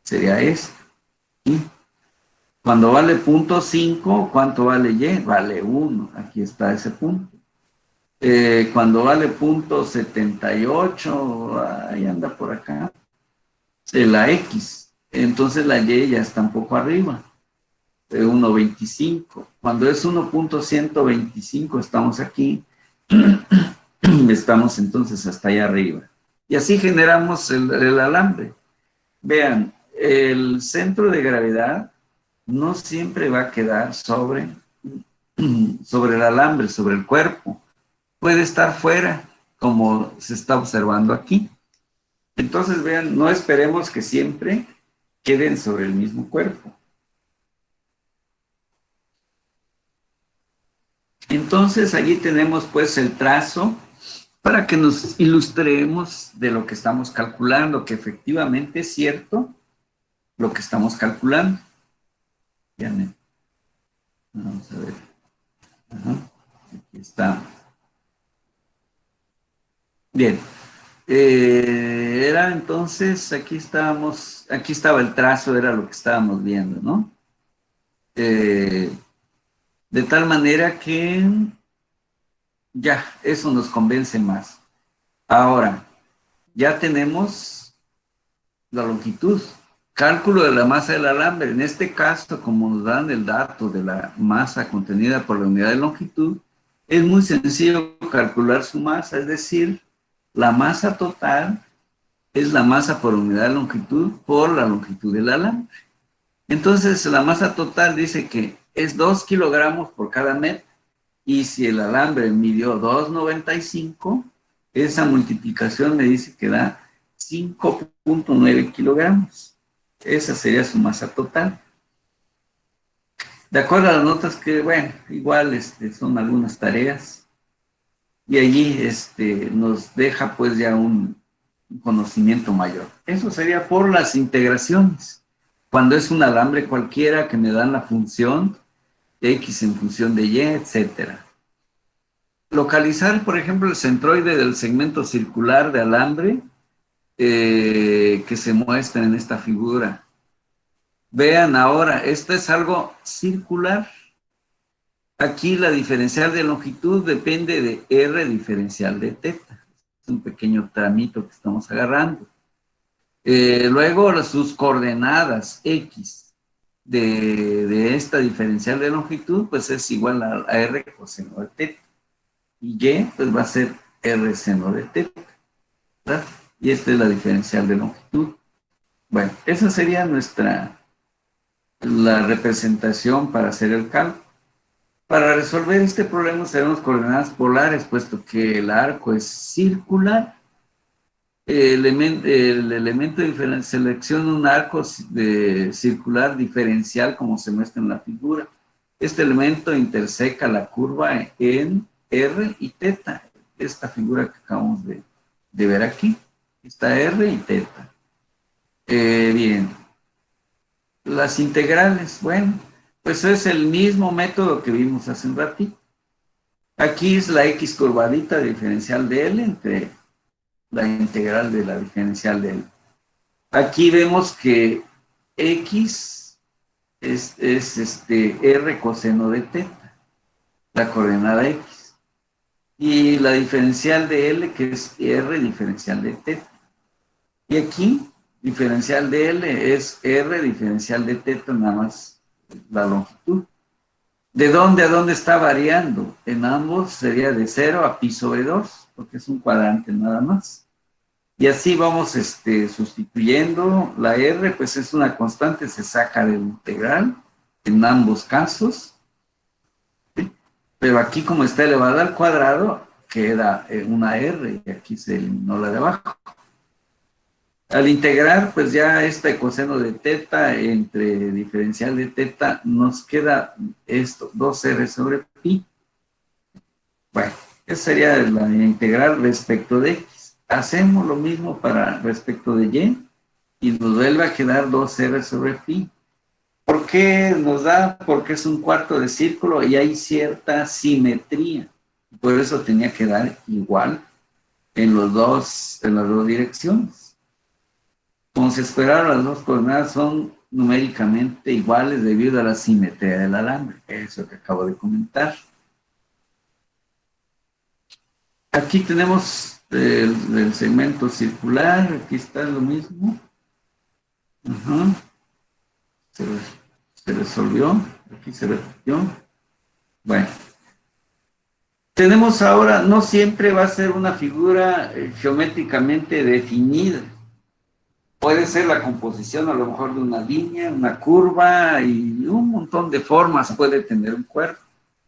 sería esto. ¿Sí? Cuando vale 0.5, ¿cuánto vale Y? Vale 1. Aquí está ese punto. Cuando vale 0.78, ahí anda por acá, la X. Entonces la Y ya está un poco arriba, 1.25. Cuando es 1.125, estamos aquí, estamos entonces hasta allá arriba. Y así generamos el alambre. Vean, el centro de gravedad no siempre va a quedar sobre el alambre, sobre el cuerpo. Puede estar fuera, como se está observando aquí. Entonces, vean, no esperemos que siempre queden sobre el mismo cuerpo. Entonces, allí tenemos pues el trazo para que nos ilustremos de lo que estamos calculando, que efectivamente es cierto lo que estamos calculando. Vamos a ver. Ajá. Aquí está. Bien. Era entonces, aquí estaba el trazo, era lo que estábamos viendo, ¿no? De tal manera que ya, eso nos convence más. Ahora, ya tenemos la longitud, cálculo de la masa del alambre. En este caso, como nos dan el dato de la masa contenida por la unidad de longitud, es muy sencillo calcular su masa, es decir, la masa total es la masa por unidad de longitud por la longitud del alambre. Entonces, la masa total dice que es 2 kilogramos por cada metro, y si el alambre midió 2,95, esa multiplicación me dice que da 5.9 kilogramos. Esa sería su masa total. De acuerdo a las notas que, bueno, igual son algunas tareas, y allí nos deja pues ya un conocimiento mayor. Eso sería por las integraciones. Cuando es un alambre cualquiera que me dan la función X en función de Y, etcétera. Localizar, por ejemplo, el centroide del segmento circular de alambre que se muestra en esta figura. Vean ahora, esto es algo circular. Aquí la diferencial de longitud depende de R diferencial de teta. Es un pequeño tramito que estamos agarrando. Luego sus coordenadas X de esta diferencial de longitud, pues es igual a R coseno de teta. Y Y, pues va a ser R seno de teta, ¿verdad? Y esta es la diferencial de longitud. Bueno, esa sería la representación para hacer el cálculo. Para resolver este problema usaremos coordenadas polares, puesto que el arco es circular. El elemento diferencial, selecciona un arco circular diferencial como se muestra en la figura. Este elemento interseca la curva en R y teta. Esta figura que acabamos de ver aquí. Está R y teta. Bien. Las integrales, bueno, pues es el mismo método que vimos hace un ratito. Aquí es la X curvadita diferencial de L entre la integral de la diferencial de L. Aquí vemos que X es R coseno de teta, la coordenada X. Y la diferencial de L, que es R diferencial de teta. Y aquí, diferencial de L es R diferencial de teta, nada más la longitud. ¿De dónde a dónde está variando? En ambos sería de 0 a pi sobre 2, porque es un cuadrante nada más. Y así vamos sustituyendo. La R, pues es una constante, se saca del integral en ambos casos. ¿Sí? Pero aquí, como está elevada al cuadrado, queda una R, y aquí se eliminó la de abajo. Al integrar, pues ya este coseno de teta entre diferencial de teta, nos queda esto, 2R sobre pi. Bueno, esa sería la integral respecto de X. Hacemos lo mismo para respecto de Y y nos vuelve a quedar 2R sobre pi. ¿Por qué nos da? Porque es un cuarto de círculo y hay cierta simetría. Por eso tenía que dar igual en las dos direcciones. Como se esperaron, las dos coordenadas son numéricamente iguales debido a la simetría del alambre. Eso que acabo de comentar. Aquí tenemos el segmento circular. Aquí está lo mismo. Ajá. Se resolvió. Aquí se repitió. Bueno. Tenemos ahora, no siempre va a ser una figura geométricamente definida. Puede ser la composición a lo mejor de una línea, una curva y un montón de formas puede tener un cuerpo.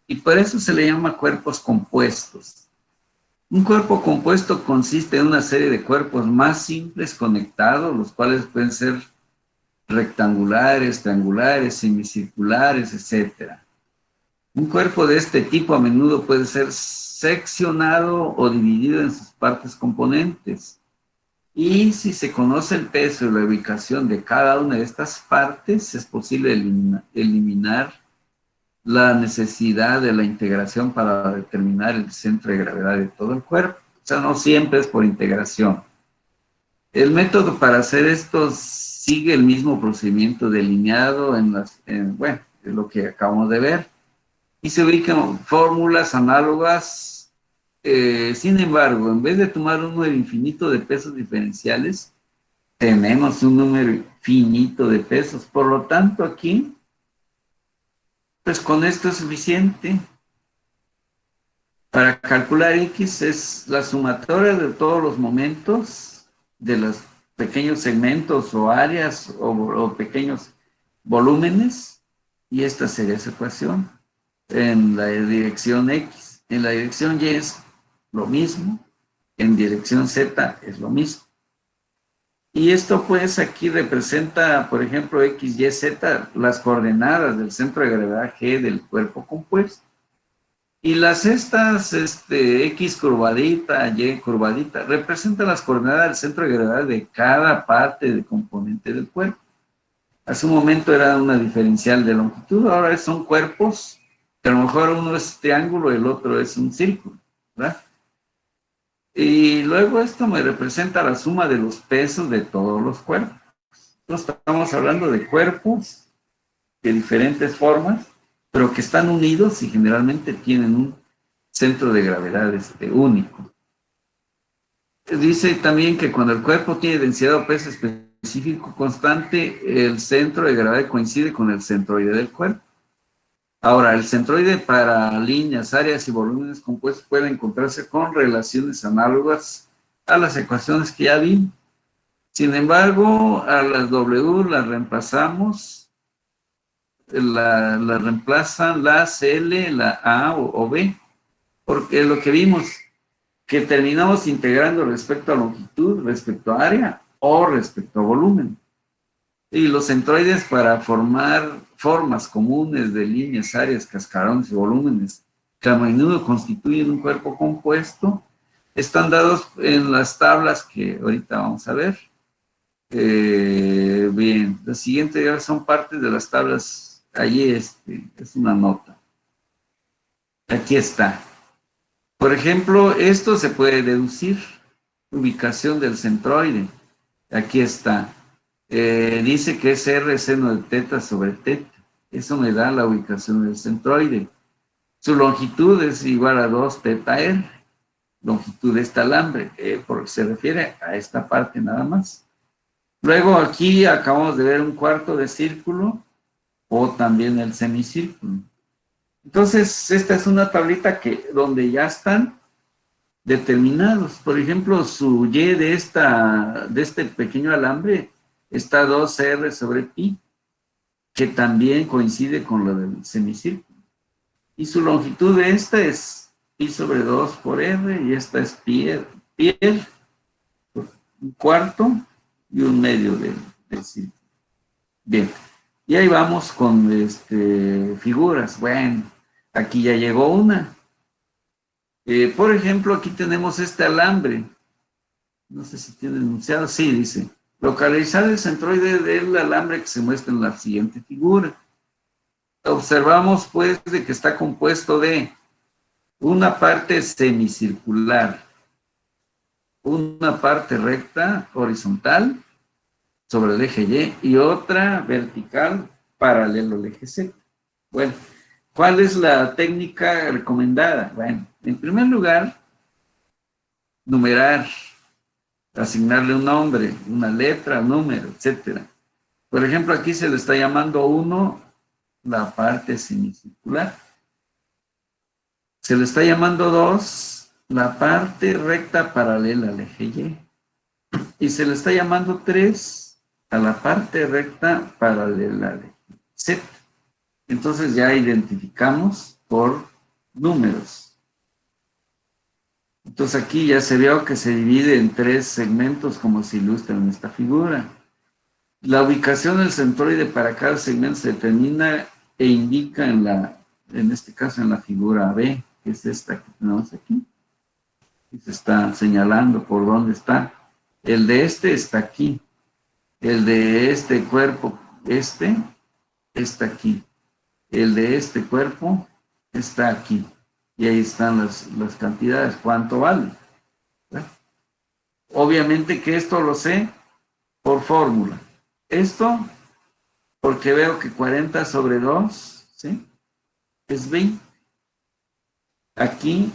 Y por eso se le llama cuerpos compuestos. Un cuerpo compuesto consiste en una serie de cuerpos más simples conectados, los cuales pueden ser rectangulares, triangulares, semicirculares, etcétera. Un cuerpo de este tipo a menudo puede ser seccionado o dividido en sus partes componentes. Y si se conoce el peso y la ubicación de cada una de estas partes, es posible eliminar la necesidad de la integración para determinar el centro de gravedad de todo el cuerpo. O sea, no siempre es por integración. El método para hacer esto sigue el mismo procedimiento delineado bueno, es lo que acabamos de ver. Y se ubican fórmulas análogas. Sin embargo, en vez de tomar un número infinito de pesos diferenciales, tenemos un número finito de pesos. Por lo tanto, aquí, pues con esto es suficiente. Para calcular X es la sumatoria de todos los momentos de los pequeños segmentos o áreas o pequeños volúmenes, y esta sería su ecuación en la dirección X. En la dirección Y es lo mismo, en dirección Z es lo mismo. Y esto pues aquí representa, por ejemplo, X, Y, Z, las coordenadas del centro de gravedad G del cuerpo compuesto. Y estas X curvadita, Y curvadita, representan las coordenadas del centro de gravedad de cada parte del componente del cuerpo. Hace un momento era una diferencial de longitud, ahora son cuerpos, que a lo mejor uno es triángulo y el otro es un círculo, ¿verdad? Y luego esto me representa la suma de los pesos de todos los cuerpos. Entonces estamos hablando de cuerpos de diferentes formas, pero que están unidos y generalmente tienen un centro de gravedad único. Dice también que cuando el cuerpo tiene densidad o peso específico constante, el centro de gravedad coincide con el centroide del cuerpo. Ahora, el centroide para líneas, áreas y volúmenes compuestos puede encontrarse con relaciones análogas a las ecuaciones que ya vimos. Sin embargo, a las W las reemplazamos, la reemplazan las L, la A o B, porque lo que vimos, que terminamos integrando respecto a longitud, respecto a área o respecto a volumen. Y los centroides para formar formas comunes de líneas, áreas, cascarones y volúmenes, que a menudo constituyen un cuerpo compuesto, están dados en las tablas que ahorita vamos a ver. Bien, las siguientes ya son partes de las tablas. Allí es una nota. Aquí está. Por ejemplo, esto se puede deducir. Ubicación del centroide. Aquí está. Dice que es R seno de teta sobre teta. Eso me da la ubicación del centroide. Su longitud es igual a 2 teta R. Longitud de este alambre, porque se refiere a esta parte nada más. Luego aquí acabamos de ver un cuarto de círculo o también el semicírculo. Entonces, esta es una tablita donde ya están determinados. Por ejemplo, su Y de este pequeño alambre está 2R sobre pi, que también coincide con lo del semicírculo. Y su longitud de esta es pi sobre 2 por R, y esta es pi, un cuarto y un medio del círculo. Bien, y ahí vamos con figuras. Bueno, aquí ya llegó una. Por ejemplo, aquí tenemos este alambre. No sé si tiene enunciado. Sí, dice. Localizar el centroide del alambre que se muestra en la siguiente figura. Observamos, pues, de que está compuesto de una parte semicircular, una parte recta, horizontal, sobre el eje Y, y otra vertical, paralelo al eje Z. Bueno, ¿cuál es la técnica recomendada? Bueno, en primer lugar, numerar, asignarle un nombre, una letra, un número, etcétera. Por ejemplo, aquí se le está llamando 1 la parte semicircular. Se le está llamando 2 la parte recta paralela al eje Y. Y se le está llamando 3 a la parte recta paralela al eje Z. Entonces ya identificamos por números. Entonces aquí ya se vio que se divide en 3 segmentos como se ilustra en esta figura. La ubicación del centroide para cada segmento se determina e indica en este caso en la figura B, que es esta que tenemos aquí. Y se está señalando por dónde está. El de este está aquí. El de este cuerpo, está aquí. El de este cuerpo está aquí. Y ahí están las cantidades, cuánto vale. ¿Verdad? Obviamente que esto lo sé por fórmula. Esto porque veo que 40 sobre 2, ¿sí? Es 20. Aquí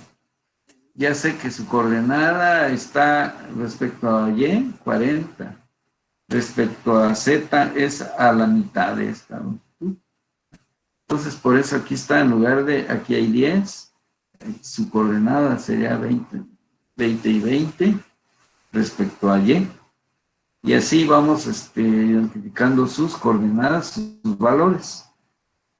ya sé que su coordenada está respecto a Y, 40. Respecto a Z es a la mitad de esta longitud. Entonces, por eso aquí está, en lugar de, aquí hay 10, su coordenada sería 20 y 20 respecto a Y. Y así vamos identificando sus coordenadas, sus valores.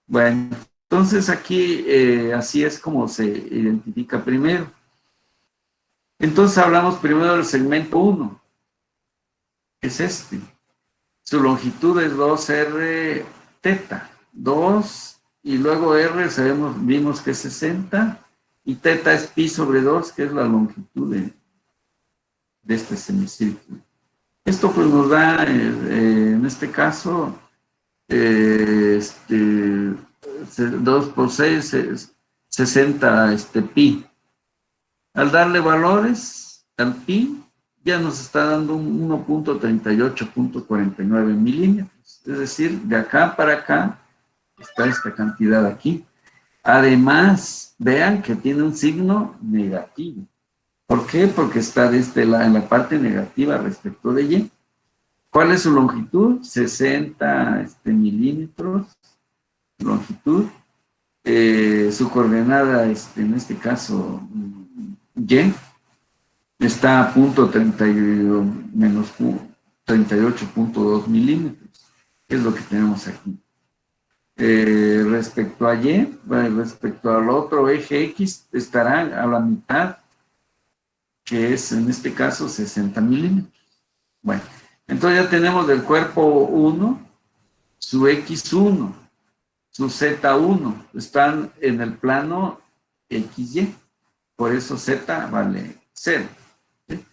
Bueno, entonces aquí así es como se identifica primero. Entonces hablamos primero del segmento 1, que es este. Su longitud es 2r teta, 2 y luego r vimos que es 60 y teta es pi sobre 2, que es la longitud de este semicírculo. Esto pues nos da, en este caso, 2 por 6 es 60 pi. Al darle valores al pi, ya nos está dando un 1.38.49 milímetros. Es decir, de acá para acá está esta cantidad aquí. Además, vean que tiene un signo negativo. ¿Por qué? Porque está en la parte negativa respecto de Y. ¿Cuál es su longitud? 60 milímetros longitud. Su coordenada, en este caso, Y, está a punto 30 menos 38.2 milímetros, que es lo que tenemos aquí. Respecto a Y, respecto al otro eje X, estará a la mitad, que es en este caso 60 milímetros. Bueno, entonces ya tenemos del cuerpo 1, su X1, su Z1, están en el plano XY, por eso Z vale 0. ¿Sí?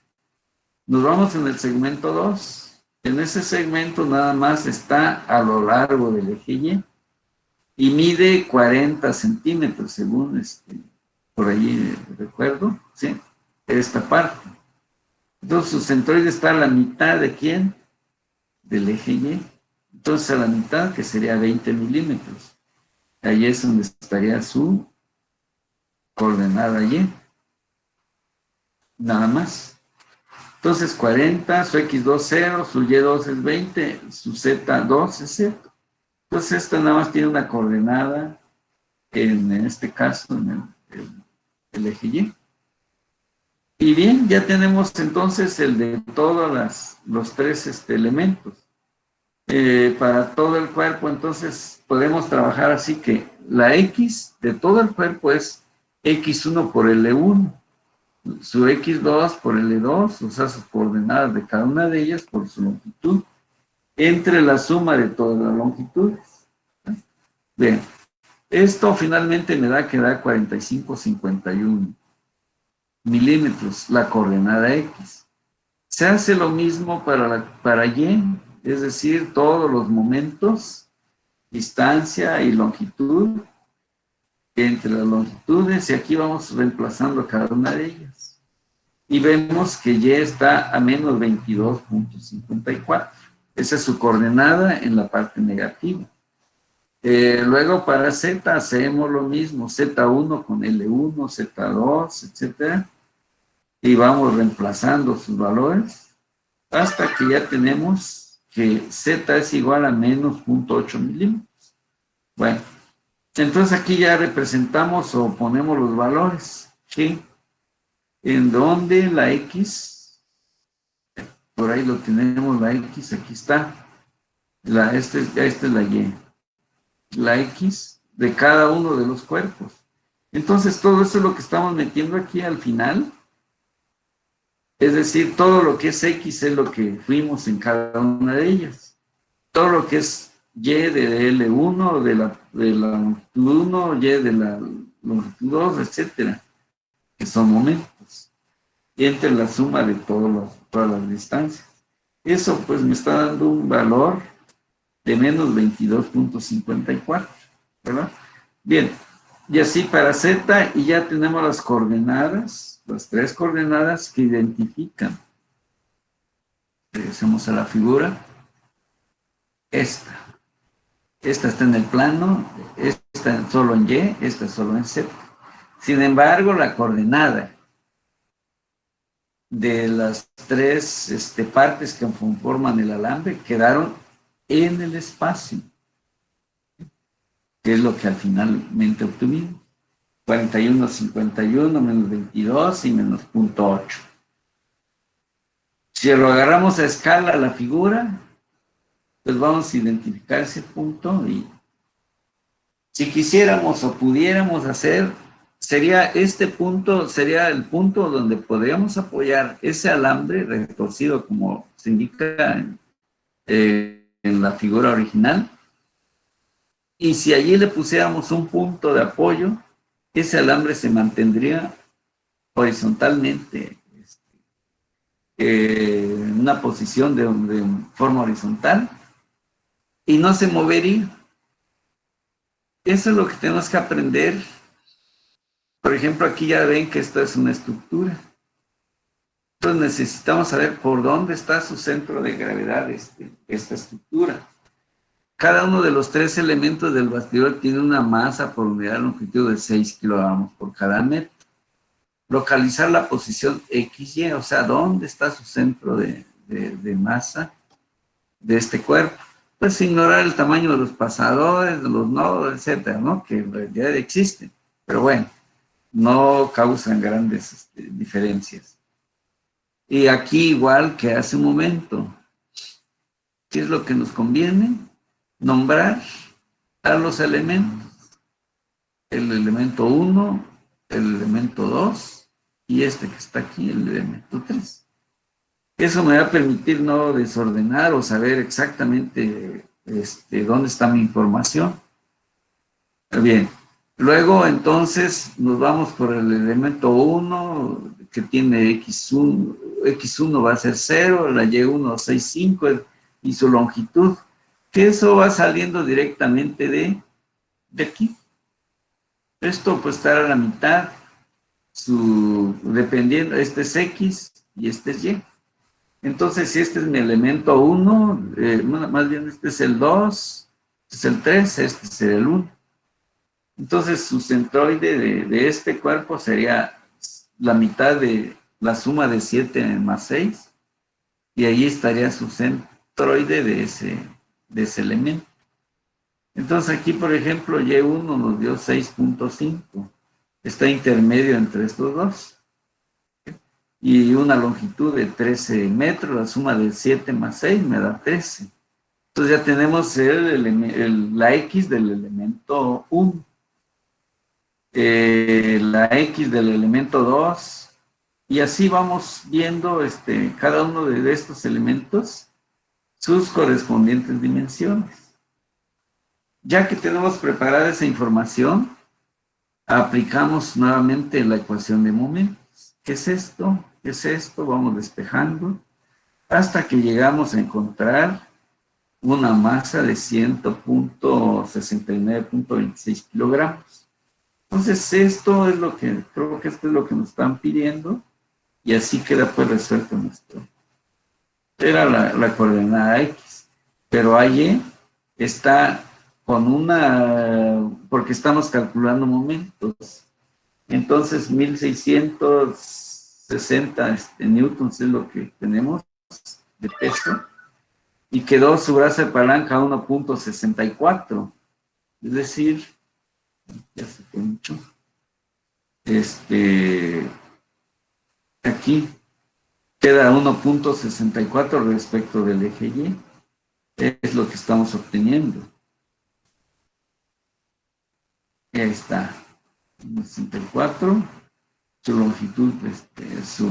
Nos vamos en el segmento 2. En ese segmento nada más está a lo largo del eje Y mide 40 centímetros, según por ahí recuerdo, ¿sí? Esta parte. Entonces su centroide está a la mitad de ¿quién? Del eje Y. Entonces a la mitad, que sería 20 milímetros. Ahí es donde estaría su coordenada Y. Nada más. Entonces 40, su X2 0, su Y2 es 20, su Z2 es 0. Entonces esta nada más tiene una coordenada, en este caso, en el eje Y. Y bien, ya tenemos entonces el de todos los tres elementos. Para todo el cuerpo, entonces podemos trabajar así que la X de todo el cuerpo es X1 por L1, su X2 por L2, o sea, sus coordenadas de cada una de ellas por su longitud, entre la suma de todas las longitudes. Bien, esto finalmente me da que da 45,51 milímetros, la coordenada X. Se hace lo mismo para Y, es decir, todos los momentos, distancia y longitud, entre las longitudes, y aquí vamos reemplazando cada una de ellas. Y vemos que Y está a menos 22.54. Esa es su coordenada en la parte negativa. Luego para Z hacemos lo mismo, Z1 con L1, Z2, etcétera, y vamos reemplazando sus valores hasta que ya tenemos que Z es igual a menos 0.8 milímetros. Bueno, entonces aquí ya representamos o ponemos los valores, ¿sí? En donde la X, por ahí lo tenemos, la X, aquí está, esta es la Y, la X de cada uno de los cuerpos. Entonces todo eso es lo que estamos metiendo aquí al final, es decir, todo lo que es X es lo que fuimos en cada una de ellas. Todo lo que es Y de L1, de la longitud 1, Y de la longitud 2, etcétera, que son momentos. Y entre la suma de todas las distancias. Eso pues me está dando un valor de menos 22.54, ¿verdad? Bien, y así para Z, y ya tenemos las coordenadas, las tres coordenadas que identifican. Regresemos a la figura. Esta está en el plano, esta solo en Y, esta solo en Z. Sin embargo, la coordenada de las tres partes que conforman el alambre quedaron en el espacio, que es lo que al finalmente obtuvimos. 41.51 menos 22 y menos 0.8. Si lo agarramos a escala a la figura, pues vamos a identificar ese punto y si quisiéramos o pudiéramos hacer, sería este punto, sería el punto donde podríamos apoyar ese alambre retorcido como se indica en la figura original. Y si allí le pusiéramos un punto de apoyo, ese alambre se mantendría horizontalmente en una posición de forma horizontal y no se movería. Eso es lo que tenemos que aprender. Por ejemplo, aquí ya ven que esto es una estructura. Entonces necesitamos saber por dónde está su centro de gravedad esta estructura. Cada uno de los tres elementos del bastidor tiene una masa por unidad de longitud de 6 kilogramos por cada metro. Localizar la posición XY, o sea, dónde está su centro de masa de este cuerpo. Pues ignorar el tamaño de los pasadores, de los nodos, etcétera, ¿no? Que en realidad existen. Pero bueno, no causan grandes diferencias. Y aquí igual que hace un momento, ¿qué es lo que nos conviene? Nombrar a los elementos. El elemento 1, el elemento 2 y este que está aquí, el elemento 3. Eso me va a permitir no desordenar o saber exactamente dónde está mi información. Bien, luego entonces nos vamos por el elemento 1 que tiene X1, X1 va a ser 0, la Y1 6,5 y su longitud, que eso va saliendo directamente de aquí. Esto pues estará a la mitad, dependiendo, este es X y este es Y. Entonces, si este es mi elemento 1, más bien este es el 2, este es el 3, este es el 1. Entonces, su centroide de este cuerpo sería la mitad de la suma de 7 más 6, y ahí estaría su centroide de ese elemento. Entonces, aquí, por ejemplo, Y1 nos dio 6.5. Está intermedio entre estos dos. Y una longitud de 13 metros, la suma de 7 más 6 me da 13. Entonces ya tenemos la X del elemento 1. La X del elemento 2, y así vamos viendo cada uno de estos elementos, sus correspondientes dimensiones. Ya que tenemos preparada esa información, aplicamos nuevamente la ecuación de momentos. ¿Qué es esto? ¿Qué es esto? Vamos despejando hasta que llegamos a encontrar una masa de 100.69.26 kilogramos. Entonces, esto es lo que, creo que esto es lo que nos están pidiendo, y así queda pues resuelto nuestro. Era la coordenada X, pero AY está con una, porque estamos calculando momentos. Entonces, 1660 newtons es lo que tenemos de peso, y quedó su brazo de palanca a 1.64, es decir, ya se fue mucho, aquí queda 1.64 respecto del eje Y, es lo que estamos obteniendo. Ahí está, 1.64, su longitud, su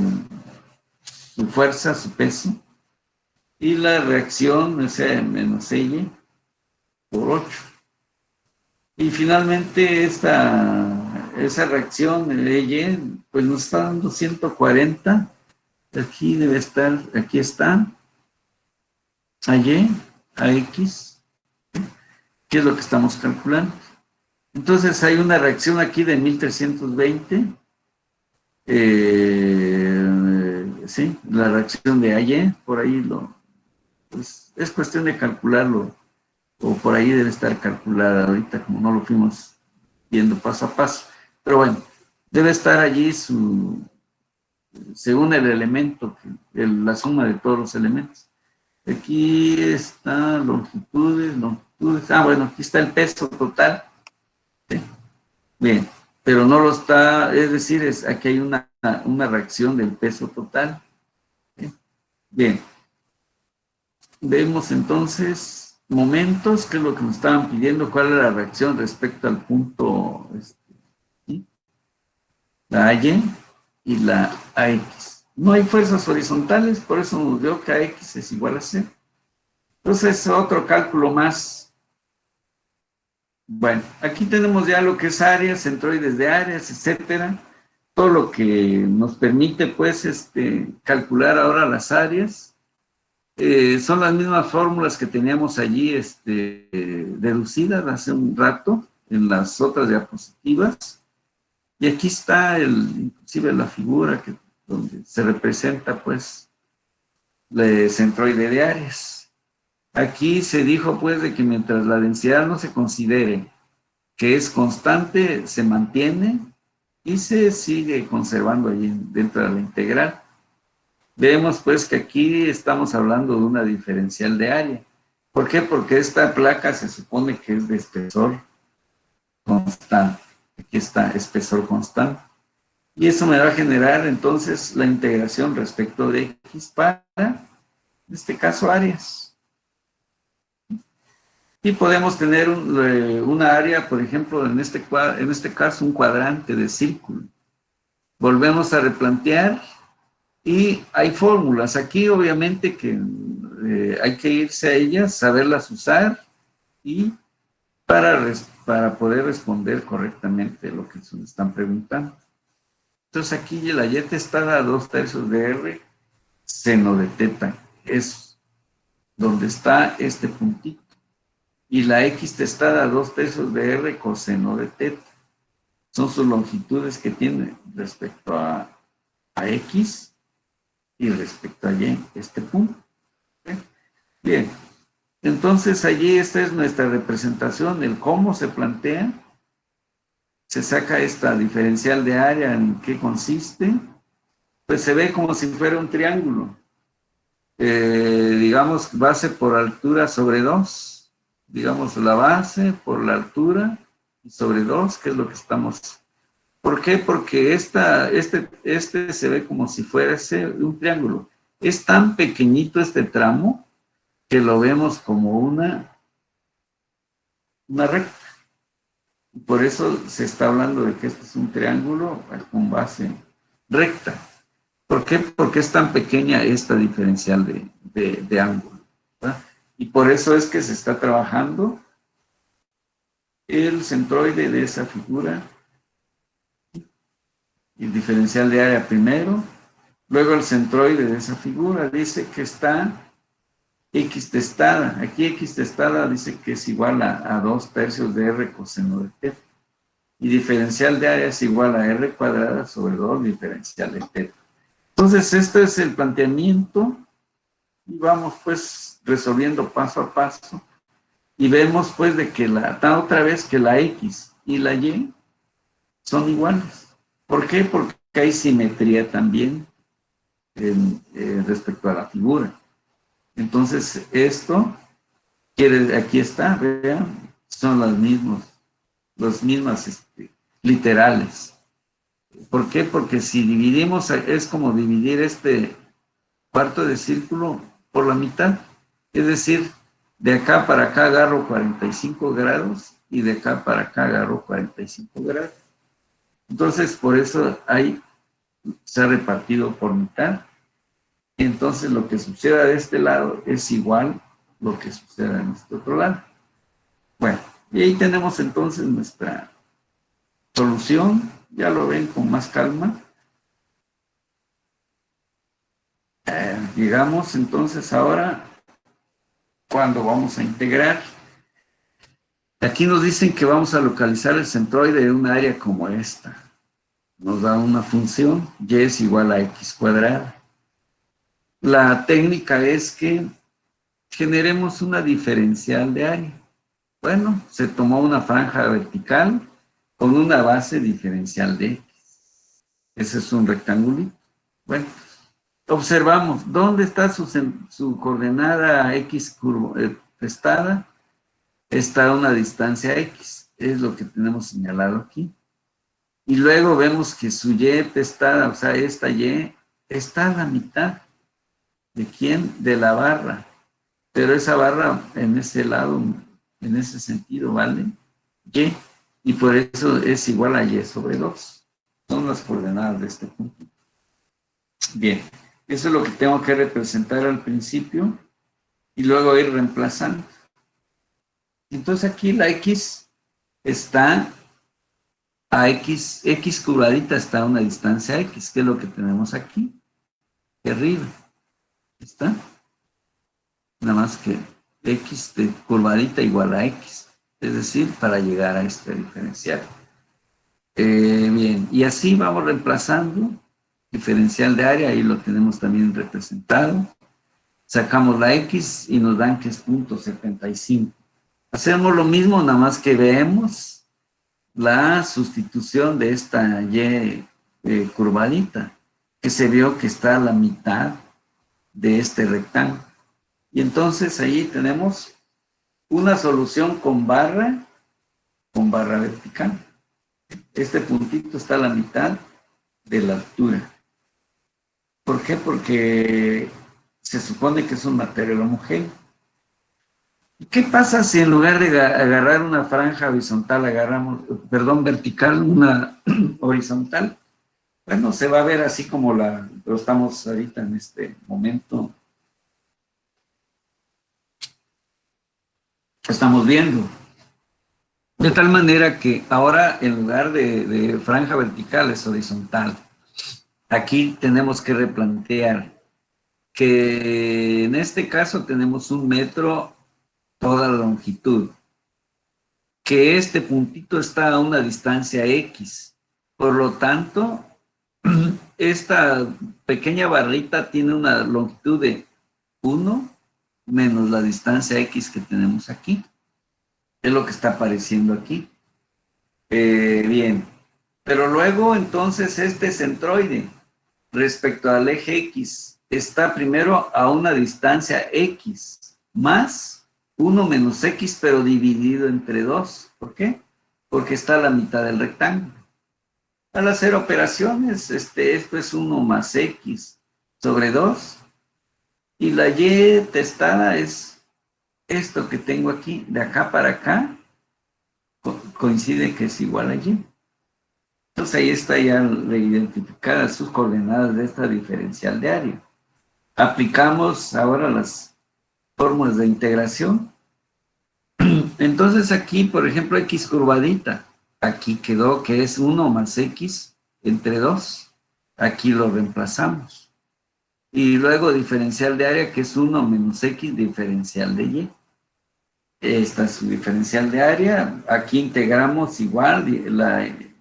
fuerza, su peso, y la reacción, o sea, menos Y por 8. Y finalmente esa reacción, el Y, pues nos está dando 140. Aquí debe estar, aquí está, a Y, a X, que es lo que estamos calculando. Entonces hay una reacción aquí de 1320. Sí, la reacción de AY, por ahí pues es cuestión de calcularlo, o por ahí debe estar calculada ahorita, como no lo fuimos viendo paso a paso. Pero bueno, debe estar allí según el elemento, la suma de todos los elementos. Aquí está longitudes. Ah, bueno, aquí está el peso total. ¿Sí? Bien, pero no lo está, es decir, aquí hay una reacción del peso total. ¿Sí? Bien, vemos entonces momentos, que es lo que nos estaban pidiendo, cuál es la reacción respecto al punto, ¿sí? La AY y la AX. No hay fuerzas horizontales, por eso nos dio que AX es igual a C. Entonces, otro cálculo más. Bueno, aquí tenemos ya lo que es áreas, centroides de áreas, etcétera. Todo lo que nos permite, pues, calcular ahora las áreas. Son las mismas fórmulas que teníamos allí deducidas hace un rato en las otras diapositivas. Y aquí está inclusive la figura donde se representa, pues, el centroide de áreas. Aquí se dijo, pues, de que mientras la densidad no se considere que es constante, se mantiene y se sigue conservando ahí dentro de la integral. Vemos, pues, que aquí estamos hablando de una diferencial de área. ¿Por qué? Porque esta placa se supone que es de espesor constante. Aquí está, espesor constante. Y eso me va a generar entonces la integración respecto de X para, en este caso, áreas. Y podemos tener una área, por ejemplo, en este caso, un cuadrante de círculo. Volvemos a replantear y hay fórmulas. Aquí, obviamente, que hay que irse a ellas, saberlas usar y para poder responder correctamente lo que se están preguntando. Entonces aquí la Y está a 2/3 de R seno de teta, es donde está este puntito. Y la X está a 2/3 de R coseno de teta. Son sus longitudes que tiene respecto a X y respecto a Y, este punto. ¿Sí? Bien, entonces allí esta es nuestra representación, el cómo se plantea. Se saca esta diferencial de área, ¿en qué consiste? Pues se ve como si fuera un triángulo. Digamos, base por altura sobre 2. Digamos, la base por la altura y sobre 2, que es lo que estamos. ¿Por qué? Porque este se ve como si fuera un triángulo. Es tan pequeñito este tramo que lo vemos como una recta. Por eso se está hablando de que este es un triángulo con base recta. ¿Por qué? Porque es tan pequeña esta diferencial de ángulo, ¿verdad? Y por eso es que se está trabajando el centroide de esa figura, el diferencial de área primero, luego el centroide de esa figura dice que está X testada. Aquí X testada dice que es igual a 2/3 de R coseno de teta. Y diferencial de área es igual a R cuadrada sobre 2 diferencial de θ. Entonces, este es el planteamiento y vamos pues resolviendo paso a paso y vemos pues de que otra vez que la X y la Y son iguales. ¿Por qué? Porque hay simetría también respecto a la figura. Entonces, esto aquí está, vean, son las mismas literales. ¿Por qué? Porque si dividimos, es como dividir este cuarto de círculo por la mitad. Es decir, de acá para acá agarro 45 grados y de acá para acá agarro 45 grados. Entonces, por eso se ha repartido por mitad. Entonces, lo que suceda de este lado es igual lo que suceda en este otro lado. Bueno, y ahí tenemos entonces nuestra solución. Ya lo ven con más calma. Llegamos entonces ahora cuando vamos a integrar. Aquí nos dicen que vamos a localizar el centroide de un área como esta. Nos da una función, y es igual a x cuadrada. La técnica es que generemos una diferencial de área. Bueno, se tomó una franja vertical con una base diferencial de x. Ese es un rectangulito. Bueno, observamos, ¿dónde está su coordenada x prestada? Está a una distancia x, es lo que tenemos señalado aquí. Y luego vemos que su y prestada, o sea, esta y, está a la mitad. ¿De quién? De la barra. Pero esa barra en ese lado, en ese sentido, ¿vale? Y, y por eso es igual a y sobre 2. Son las coordenadas de este punto. Bien, eso es lo que tengo que representar al principio y luego ir reemplazando. Entonces aquí la x está a x curvadita está a una distancia x, que es lo que tenemos aquí, de arriba. ¿Está? Nada más que x de curvadita igual a x, es decir, para llegar a este diferencial. Bien, y así vamos reemplazando diferencial de área, ahí lo tenemos también representado. Sacamos la x y nos dan que es 0.75. Hacemos lo mismo, nada más que vemos la sustitución de esta y curvadita, que se vio que está a la mitad de este rectángulo. Y entonces ahí tenemos una solución con barra vertical. Este puntito está a la mitad de la altura. ¿Por qué? Porque se supone que es un material homogéneo. ¿Qué pasa si en lugar de agarrar una franja horizontal, vertical, una horizontal? Bueno, se va a ver así como lo estamos ahorita en este momento. Estamos viendo. De tal manera que ahora en lugar de franja vertical es horizontal. Aquí tenemos que replantear que en este caso tenemos 1 metro toda la longitud, que este puntito está a una distancia x. Por lo tanto, esta pequeña barrita tiene una longitud de 1 menos la distancia x que tenemos aquí. Es lo que está apareciendo aquí. Bien, pero luego entonces este centroide respecto al eje x está primero a una distancia x más 1 menos x, pero dividido entre 2. ¿Por qué? Porque está a la mitad del rectángulo. Al hacer operaciones, esto es 1 más x sobre 2 y la y testada es esto que tengo aquí, de acá para acá, coincide que es igual a y. Entonces ahí está ya identificadas sus coordenadas de esta diferencial de área. Aplicamos ahora las fórmulas de integración. Entonces aquí, por ejemplo, x curvadita, aquí quedó que es 1 más x entre 2. Aquí lo reemplazamos. Y luego diferencial de área, que es 1 menos x diferencial de y. Esta es su diferencial de área. Aquí integramos igual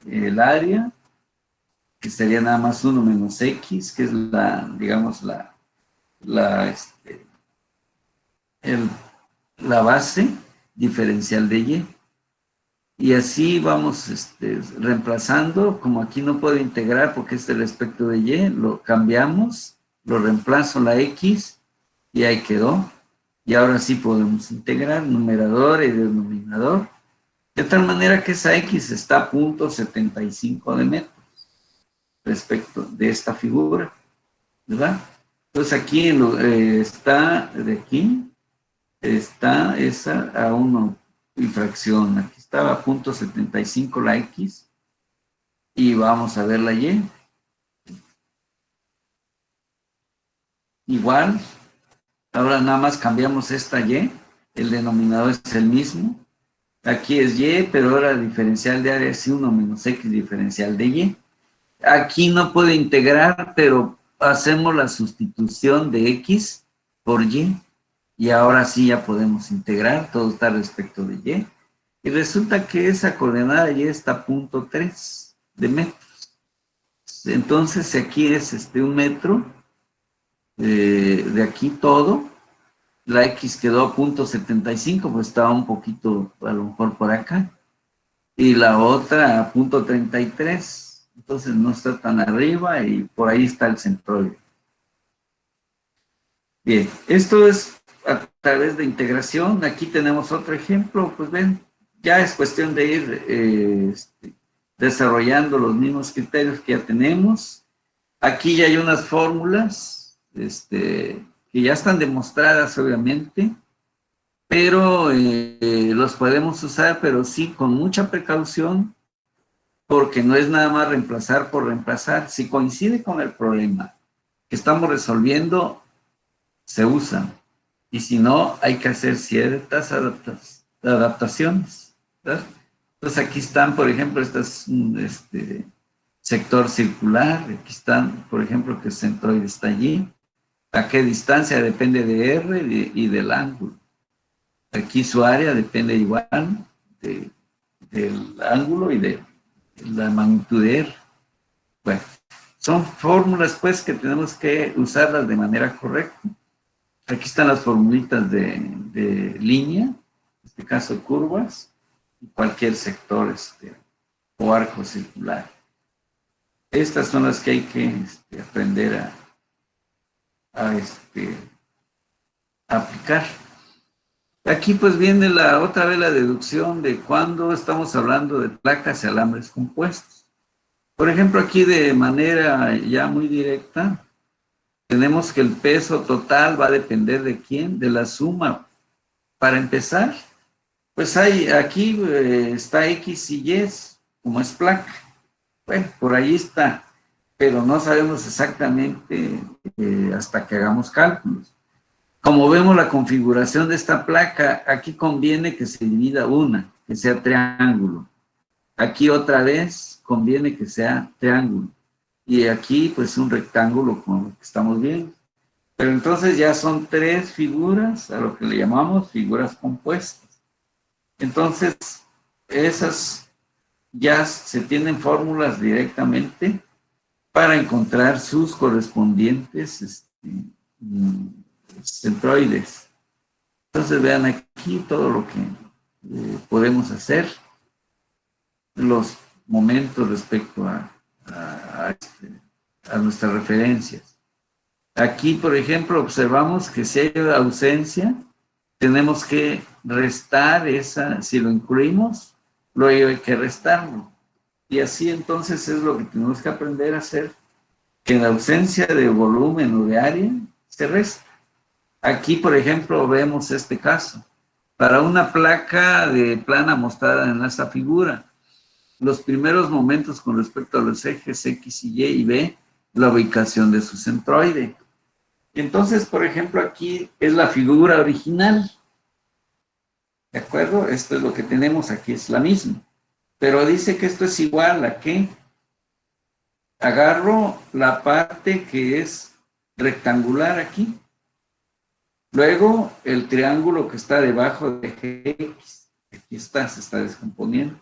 el área, que sería nada más 1 menos X, que es digamos, la, este, el, la base diferencial de Y. Y así vamos reemplazando, como aquí no puedo integrar porque es el respecto de Y, lo cambiamos, lo reemplazo la X y ahí quedó. Y ahora sí podemos integrar numerador y denominador, de tal manera que esa X está a 0.75 de metros respecto de esta figura, ¿verdad? Entonces aquí está, de aquí, está esa a 1 y fracción. Aquí estaba a 0.75 la X y vamos a ver la Y. Igual, ahora nada más cambiamos esta Y, el denominador es el mismo. Aquí es Y, pero ahora el diferencial de área es 1 menos X diferencial de Y. Aquí no puedo integrar, pero hacemos la sustitución de X por Y. Y ahora sí ya podemos integrar, todo está respecto de Y. Y resulta que esa coordenada Y está a 0.3 de metros. Entonces aquí es 1 metro, de aquí todo. La X quedó a 0.75, pues estaba un poquito, a lo mejor por acá. Y la otra a 0.33. Entonces no está tan arriba y por ahí está el centroide. Bien, esto es a través de integración. Aquí tenemos otro ejemplo. Pues ven, ya es cuestión de ir desarrollando los mismos criterios que ya tenemos. Aquí ya hay unas fórmulas que ya están demostradas, obviamente, pero los podemos usar, pero sí con mucha precaución, porque no es nada más reemplazar por reemplazar. Si coincide con el problema que estamos resolviendo, se usan. Y si no, hay que hacer ciertas adaptaciones, ¿verdad? Entonces aquí están, por ejemplo, este es un sector circular. Aquí están, por ejemplo, que el centroide está allí. ¿A qué distancia? Depende de R y del ángulo. Aquí su área depende igual del ángulo y de la magnitud de R. Bueno, son fórmulas pues que tenemos que usarlas de manera correcta. Aquí están las formulitas de línea, en este caso curvas, y cualquier sector o arco circular. Estas son las que hay que aprender a aplicar. Aquí pues viene otra vez la deducción de cuando estamos hablando de placas y alambres compuestos. Por ejemplo, aquí de manera ya muy directa, tenemos que el peso total va a depender de quién, de la suma. Para empezar, pues aquí está X y Y, como es placa. Bueno, por ahí está, pero no sabemos exactamente hasta que hagamos cálculos. Como vemos la configuración de esta placa, aquí conviene que se divida una, que sea triángulo. Aquí otra vez conviene que sea triángulo. Y aquí pues un rectángulo como lo que estamos viendo. Pero entonces ya son 3 figuras, a lo que le llamamos figuras compuestas. Entonces, esas ya se tienen fórmulas directamente para encontrar sus correspondientes centroides. Entonces vean aquí todo lo que podemos hacer, los momentos respecto a nuestras referencias. Aquí, por ejemplo, observamos que si hay ausencia, tenemos que restar esa, si lo incluimos, luego hay que restarlo. Y así entonces es lo que tenemos que aprender a hacer, que en ausencia de volumen o de área, se resta. Aquí, por ejemplo, vemos este caso. Para una placa de plana mostrada en esta figura, los primeros momentos con respecto a los ejes X y B, la ubicación de su centroide. Entonces, por ejemplo, aquí es la figura original. ¿De acuerdo? Esto es lo que tenemos aquí, es la misma. Pero dice que esto es igual a que agarro la parte que es rectangular aquí Luego, el triángulo que está debajo de X, aquí está, se está descomponiendo.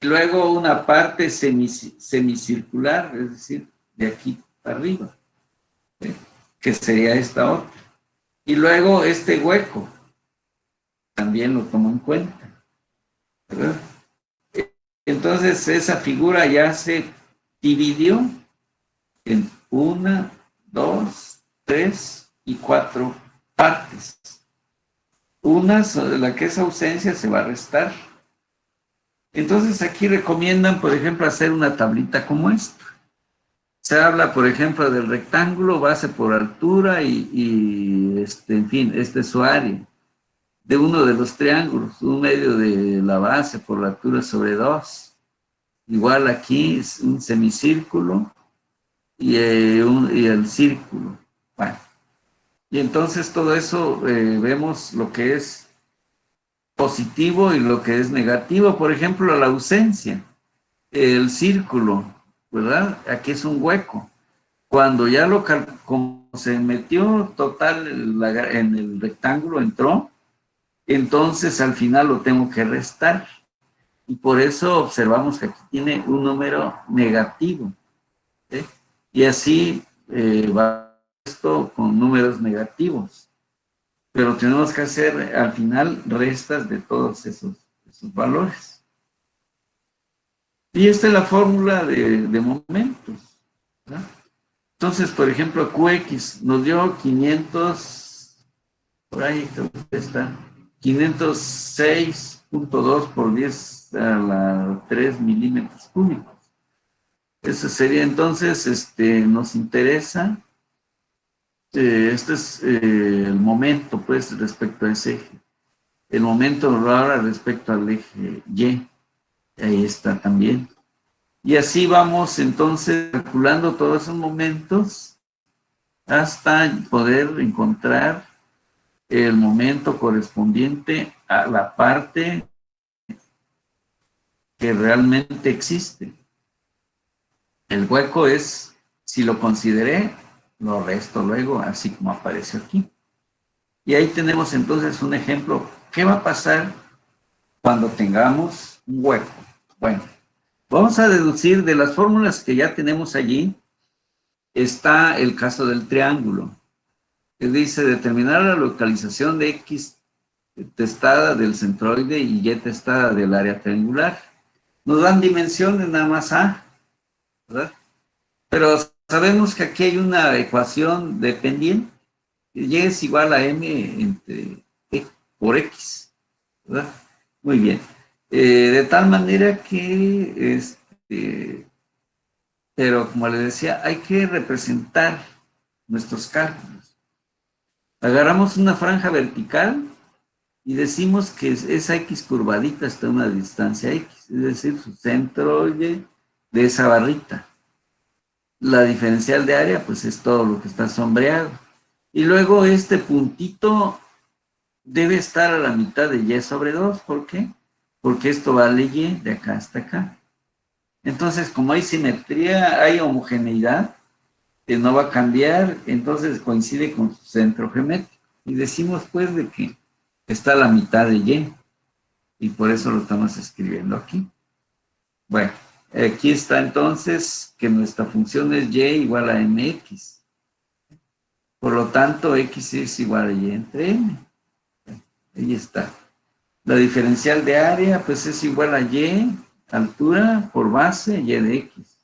Luego, una parte semicircular, es decir, de aquí para arriba, ¿sí? Que sería esta otra. Y luego, este hueco, también lo tomo en cuenta, ¿verdad? Entonces, esa figura ya se dividió en 1, 2, 3 y 4 partes. Una, la que es ausencia, se va a restar. Entonces aquí recomiendan, por ejemplo, hacer una tablita como esta. Se habla, por ejemplo, del rectángulo, base por altura en fin, este es su área. De uno de los triángulos, un medio de la base por la altura sobre 2. Igual aquí es un semicírculo y el círculo. Bueno, y entonces todo eso vemos lo que es positivo y lo que es negativo. Por ejemplo, la ausencia, el círculo, ¿verdad? Aquí es un hueco. Cuando ya como se metió total en el rectángulo, entró, entonces al final lo tengo que restar. Y por eso observamos que aquí tiene un número negativo, ¿sí? Y así va esto con números negativos. Pero tenemos que hacer al final restas de todos esos valores. Y esta es la fórmula de momentos, ¿verdad? Entonces, por ejemplo, QX nos dio 500, por ahí creo que está, 506.2 por 10 a la 3 milímetros cúbicos. Eso sería entonces, nos interesa, este es el momento, pues, respecto a ese eje. El momento ahora respecto al eje Y, ahí está también. Y así vamos entonces calculando todos esos momentos hasta poder encontrar el momento correspondiente a la parte que realmente existe. El hueco es, si lo consideré, lo resto luego, así como aparece aquí. Y ahí tenemos entonces un ejemplo. ¿Qué va a pasar cuando tengamos un hueco? Bueno, vamos a deducir de las fórmulas que ya tenemos allí, está el caso del triángulo, que dice determinar la localización de X testada del centroide y Y testada del área triangular. Nos dan dimensiones nada más A, ¿verdad? Pero sabemos que aquí hay una ecuación dependiente. Y es igual a M entre por X, ¿verdad? Muy bien. De tal manera que, pero como les decía, hay que representar nuestros cálculos. Agarramos una franja vertical y decimos que esa X curvadita está a una distancia X, es decir, su centroide de esa barrita. La diferencial de área, pues es todo lo que está sombreado. Y luego este puntito debe estar a la mitad de Y sobre 2. ¿Por qué? Porque esto vale Y de acá hasta acá. Entonces, como hay simetría, hay homogeneidad, que no va a cambiar, entonces coincide con su centro geométrico. Y decimos, pues, de que está a la mitad de Y. Y por eso lo estamos escribiendo aquí. Bueno, aquí está entonces que nuestra función es Y igual a MX. Por lo tanto, X es igual a Y entre M. Ahí está. La diferencial de área, pues es igual a Y, altura por base, Y de X.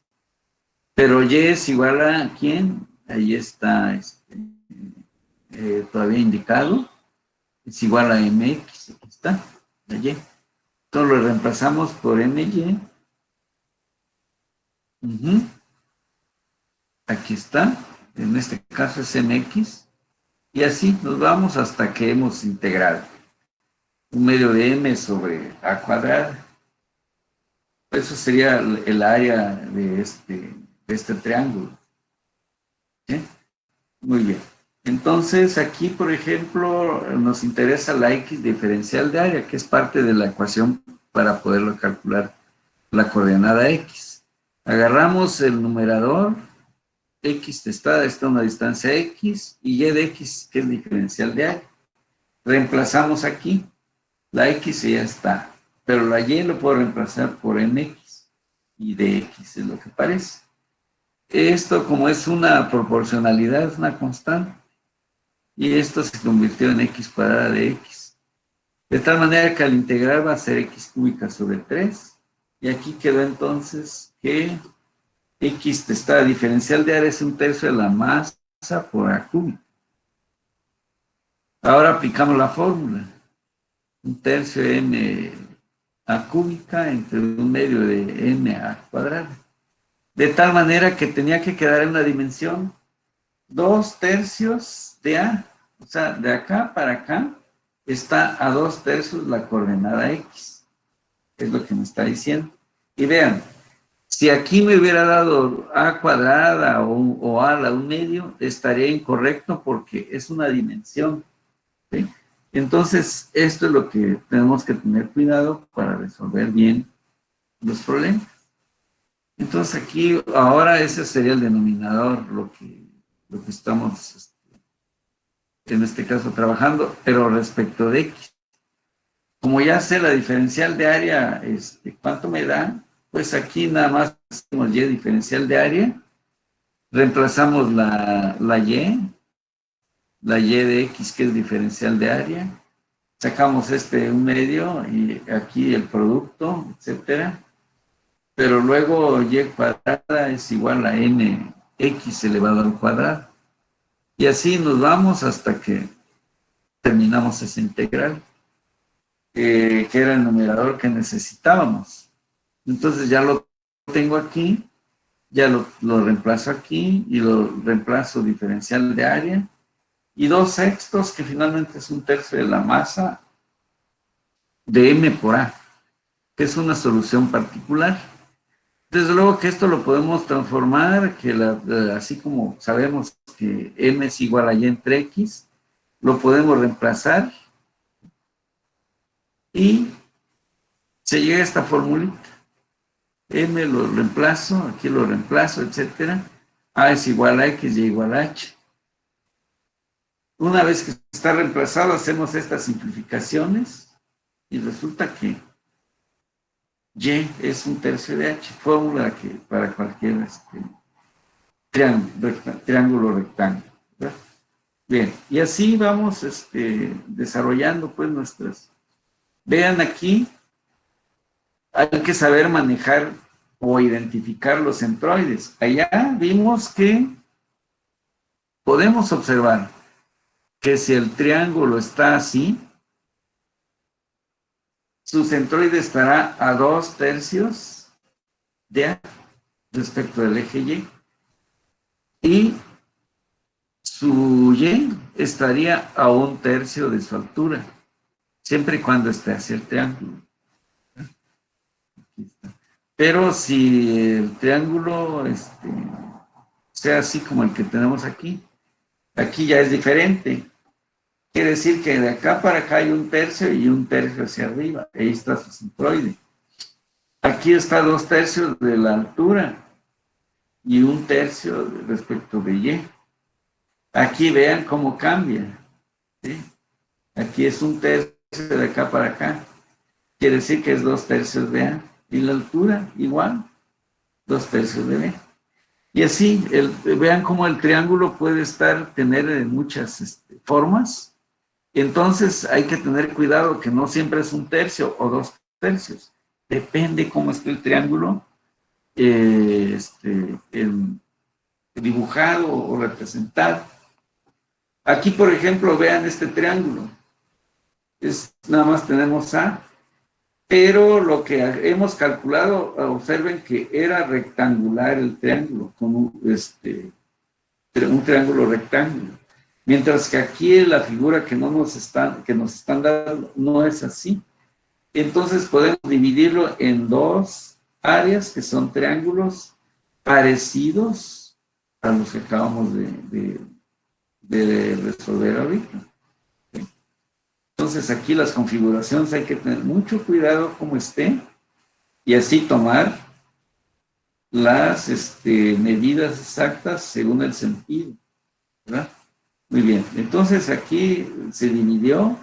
Pero Y es igual a ¿quién? Ahí está todavía indicado. Es igual a MX, aquí está, la Y. Entonces lo reemplazamos por MY. Aquí está, en este caso es MX. Y así nos vamos hasta que hemos integrado un medio de M sobre A cuadrado. Eso sería el área de este triángulo. ¿Sí? Muy bien. Entonces, aquí, por ejemplo, nos interesa la X diferencial de área, que es parte de la ecuación para poderlo calcular la coordenada X. Agarramos el numerador, X testada está a una distancia X, y Y de X, que es diferencial de área. Reemplazamos aquí la X y ya está. Pero la Y lo puedo reemplazar por MX, y de X es lo que parece. Esto, como es una proporcionalidad, es una constante, y esto se convirtió en X cuadrada de X. De tal manera que al integrar va a ser X cúbica sobre 3, y aquí quedó entonces que X testada diferencial de área es 1/3 de la masa por A cúbica. Ahora aplicamos la fórmula. 1/3 de M A cúbica entre 1/2 de M A cuadrada. De tal manera que tenía que quedar en una dimensión 2/3 de A. O sea, de acá para acá está a 2/3 la coordenada X. Es lo que me está diciendo. Y vean, si aquí me hubiera dado A cuadrada o A a la 1/2, estaría incorrecto porque es una dimensión, ¿sí? Entonces, esto es lo que tenemos que tener cuidado para resolver bien los problemas. Entonces, aquí, ahora ese sería el denominador, lo que estamos, en este caso, trabajando, pero respecto de X. Como ya sé la diferencial de área, ¿cuánto me da? Pues aquí nada más hacemos Y diferencial de área, reemplazamos la Y de X, que es diferencial de área, sacamos 1/2 y aquí el producto, etcétera, pero luego Y cuadrada es igual a MX elevado al cuadrado. Y así nos vamos hasta que terminamos esa integral, que era el numerador que necesitábamos. Entonces ya lo tengo aquí, ya lo reemplazo aquí y lo reemplazo diferencial de área, y 2/6, que finalmente es 1/3 de la masa de M por A, que es una solución particular. Desde luego que esto lo podemos transformar, que así como sabemos que M es igual a Y entre X, lo podemos reemplazar y se llega a esta formulita. M lo reemplazo, aquí lo reemplazo, etcétera. A es igual a X, Y igual a H. Una vez que está reemplazado, hacemos estas simplificaciones y resulta que Y es 1/3 de H, fórmula que para cualquier triángulo rectángulo, ¿verdad? Bien, y así vamos desarrollando pues nuestras. Vean aquí, hay que saber manejar o identificar los centroides. Allá vimos que podemos observar que si el triángulo está así, su centroide estará a 2/3 de A respecto del eje Y. Y su Y estaría a 1/3 de su altura, siempre y cuando esté hacia el triángulo. Pero si el triángulo sea así como el que tenemos aquí ya es diferente. Quiere decir que de acá para acá hay 1/3 y 1/3 hacia arriba. Ahí está su centroide. Aquí está 2/3 de la altura y 1/3 respecto de Y. Aquí vean cómo cambia, ¿sí? Aquí es 1/3 de acá para acá. Quiere decir que es 2/3 de A. Y la altura igual, 2/3 de B. Y así, vean cómo el triángulo puede tener muchas formas. Entonces hay que tener cuidado que no siempre es 1/3 o 2/3. Depende cómo esté el triángulo dibujado o representado. Aquí, por ejemplo, vean este triángulo. Nada más tenemos A, pero lo que hemos calculado, observen que era rectangular el triángulo, como un triángulo rectángulo. Mientras que aquí la figura que nos están dando no es así. Entonces podemos dividirlo en dos áreas que son triángulos parecidos a los que acabamos de resolver ahorita. Entonces aquí las configuraciones hay que tener mucho cuidado cómo esté y así tomar las medidas exactas según el sentido, ¿verdad? Muy bien, entonces aquí se dividió,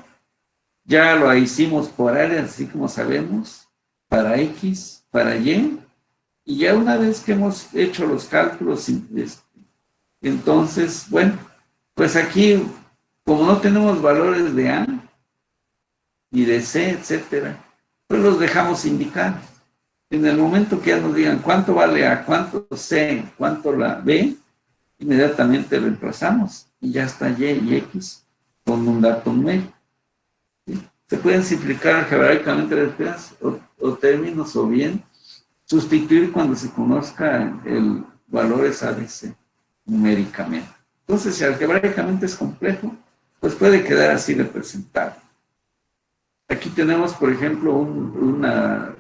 ya lo hicimos por áreas, así como sabemos, para X, para y ya una vez que hemos hecho los cálculos, entonces, bueno, pues aquí, como no tenemos valores de A y de C, etcétera, pues los dejamos indicar. En el momento que ya nos digan cuánto vale A, cuánto C, cuánto la B, inmediatamente reemplazamos y ya está Y y X con un dato numérico. ¿Sí? Se pueden simplificar algebraicamente las piezas o términos o bien sustituir cuando se conozca el valor ABC numéricamente. Entonces, si algebraicamente es complejo, pues puede quedar así representado. Aquí tenemos, por ejemplo, una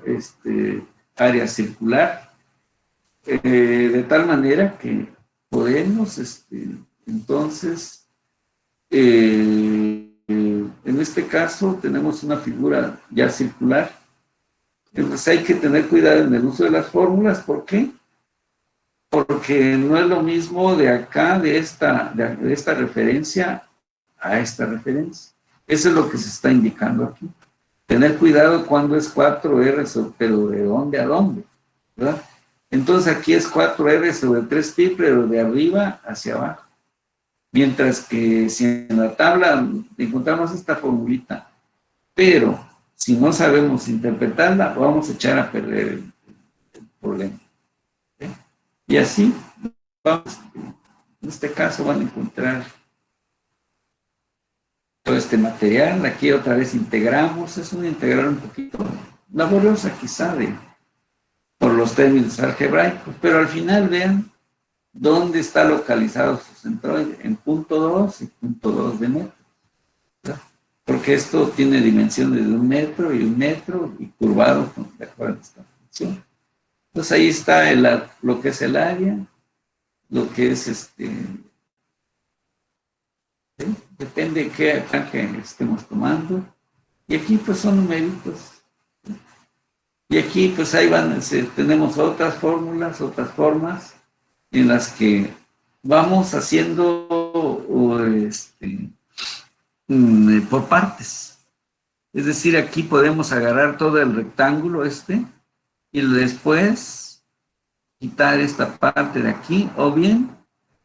área circular, de tal manera que podemos, entonces, en este caso tenemos una figura ya circular. Entonces hay que tener cuidado en el uso de las fórmulas. ¿Por qué? Porque no es lo mismo de acá, de esta referencia a esta referencia. Eso es lo que se está indicando aquí. Tener cuidado cuando es 4R, pero ¿de dónde a dónde? ¿Verdad? Entonces aquí es 4R sobre 3pi, pero de arriba hacia abajo. Mientras que si en la tabla encontramos esta formulita, pero si no sabemos interpretarla, vamos a echar a perder el problema. ¿Sí? Y así, vamos, en este caso van a encontrar todo este material. Aquí otra vez integramos, es una integral un poquito laboriosa quizá por los términos algebraicos, pero al final vean dónde está localizado su centroide, en punto 2 y punto 2 de metro, ¿verdad? Porque esto tiene dimensiones de 1 metro y 1 metro y curvado de acuerdo a esta función. Entonces ahí está lo que es el área, lo que es ¿sí? Depende de qué acá que estemos tomando. Y aquí pues son numeritos. Y aquí pues ahí tenemos otras fórmulas, otras formas en las que vamos haciendo por partes. Es decir, aquí podemos agarrar todo el rectángulo y después quitar esta parte de aquí, o bien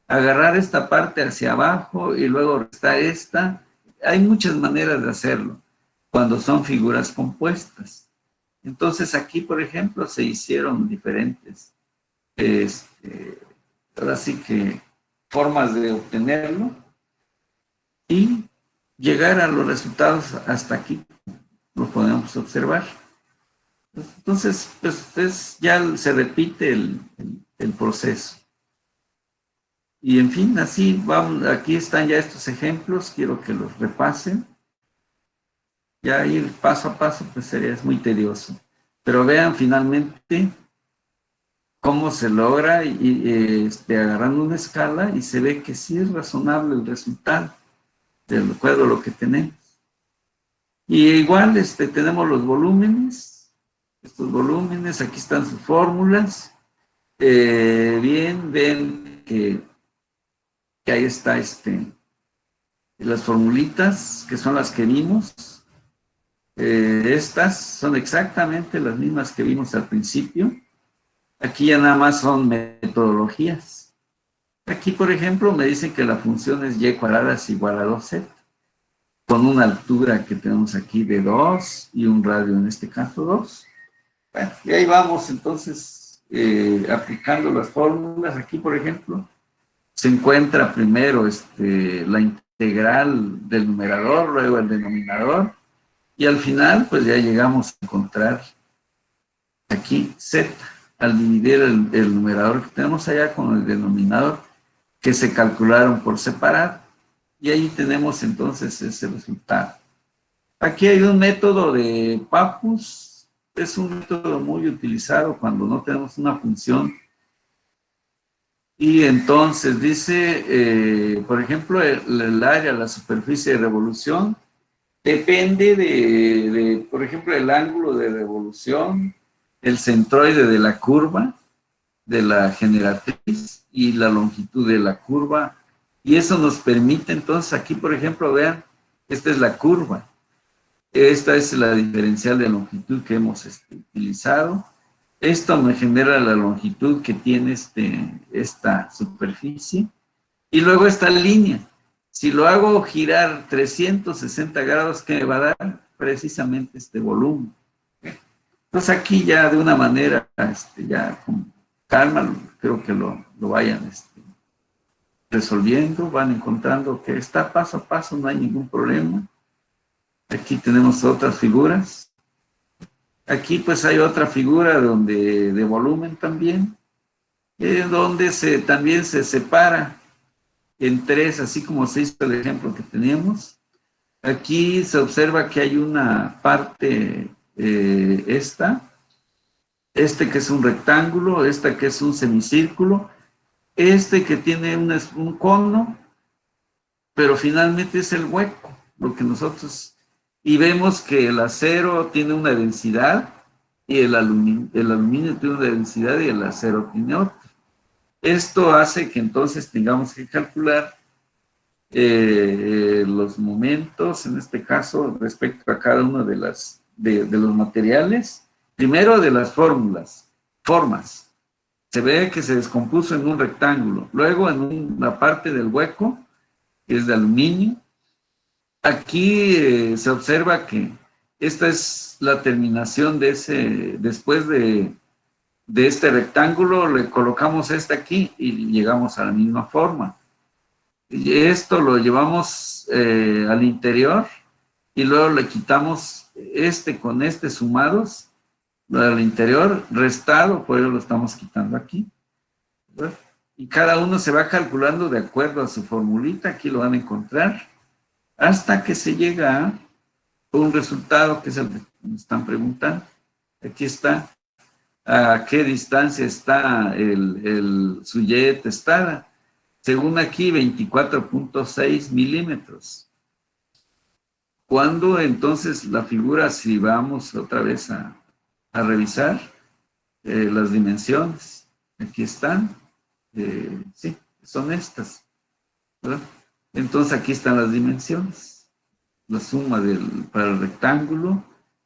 agarrar esta parte hacia abajo y luego restar esta. Hay muchas maneras de hacerlo cuando son figuras compuestas. Entonces aquí, por ejemplo, se hicieron diferentes, ahora sí que formas de obtenerlo y llegar a los resultados hasta aquí, lo podemos observar. Entonces, pues ya se repite el proceso. Y en fin, así vamos, aquí están ya estos ejemplos, quiero que los repasen. Ya ir paso a paso, pues es muy tedioso. Pero vean finalmente cómo se logra agarrando una escala y se ve que sí es razonable el resultado, de acuerdo a lo que tenemos. Y igual tenemos los volúmenes, estos volúmenes, aquí están sus fórmulas. Bien, ven que ahí está las formulitas, que son las que vimos. Estas son exactamente las mismas que vimos al principio. Aquí ya nada más son metodologías. Aquí, por ejemplo, me dicen que la función es y cuadrada es igual a 2z, con una altura que tenemos aquí de 2 y un radio, en este caso 2. Bueno, y ahí vamos entonces aplicando las fórmulas. Aquí, por ejemplo, se encuentra primero la integral del numerador, luego el denominador, y al final pues ya llegamos a encontrar aquí z, al dividir el numerador que tenemos allá con el denominador, que se calcularon por separado, y ahí tenemos entonces ese resultado. Aquí hay un método de Pappus, es un método muy utilizado cuando no tenemos una función. Y entonces dice, por ejemplo, el área, la superficie de revolución, depende por ejemplo, el ángulo de revolución, el centroide de la curva, de la generatriz y la longitud de la curva. Y eso nos permite, entonces, aquí, por ejemplo, vean, esta es la curva. Esta es la diferencial de longitud que hemos utilizado. Esto me genera la longitud que tiene esta superficie. Y luego esta línea. Si lo hago girar 360 grados, ¿qué me va a dar? Precisamente este volumen. Entonces aquí ya de una manera, ya con calma, creo que lo vayan resolviendo, van encontrando que está paso a paso, no hay ningún problema. Aquí tenemos otras figuras. Aquí pues hay otra figura de volumen también, donde también se separa en tres, así como se hizo el ejemplo que teníamos. Aquí se observa que hay una parte, que es un rectángulo, que es un semicírculo, que tiene un cono, pero finalmente es el hueco, lo que nosotros... Y vemos que el acero tiene una densidad y el aluminio tiene una densidad y el acero tiene otra. Esto hace que entonces tengamos que calcular los momentos, en este caso, respecto a cada uno de los materiales. Primero de las formas. Se ve que se descompuso en un rectángulo. Luego en una parte del hueco, que es de aluminio. Aquí se observa que esta es la terminación de después de este rectángulo, le colocamos aquí y llegamos a la misma forma. Y esto lo llevamos al interior y luego le quitamos con sumados al interior, restado, por eso lo estamos quitando aquí. ¿Verdad? Y cada uno se va calculando de acuerdo a su formulita, aquí lo van a encontrar, hasta que se llega a un resultado que es el que me están preguntando. Aquí está. ¿A qué distancia está su Y testada? Según aquí, 24.6 milímetros. ¿Cuándo entonces la figura, si vamos otra vez a revisar las dimensiones? Aquí están. Sí, son estas, ¿verdad? Entonces aquí están las dimensiones. La suma para el rectángulo,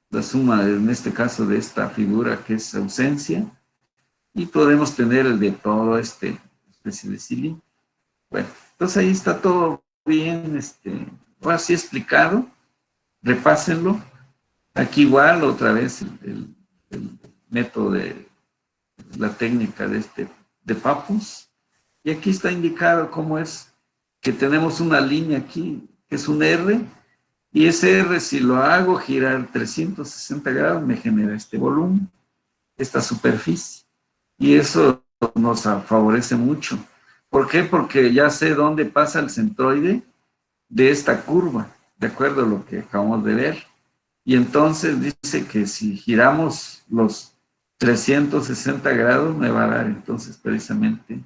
la suma en este caso de esta figura que es ausencia, y podemos tener el de todo especie de cilindro. Bueno, entonces ahí está todo bien, ahora sí explicado, repásenlo. Aquí igual otra vez el método de la técnica de Pappus, y aquí está indicado cómo es que tenemos una línea aquí, que es un R, y ese R, si lo hago girar 360 grados, me genera este volumen, esta superficie. Y eso nos favorece mucho. ¿Por qué? Porque ya sé dónde pasa el centroide de esta curva, de acuerdo a lo que acabamos de ver. Y entonces dice que si giramos los 360 grados, me va a dar entonces precisamente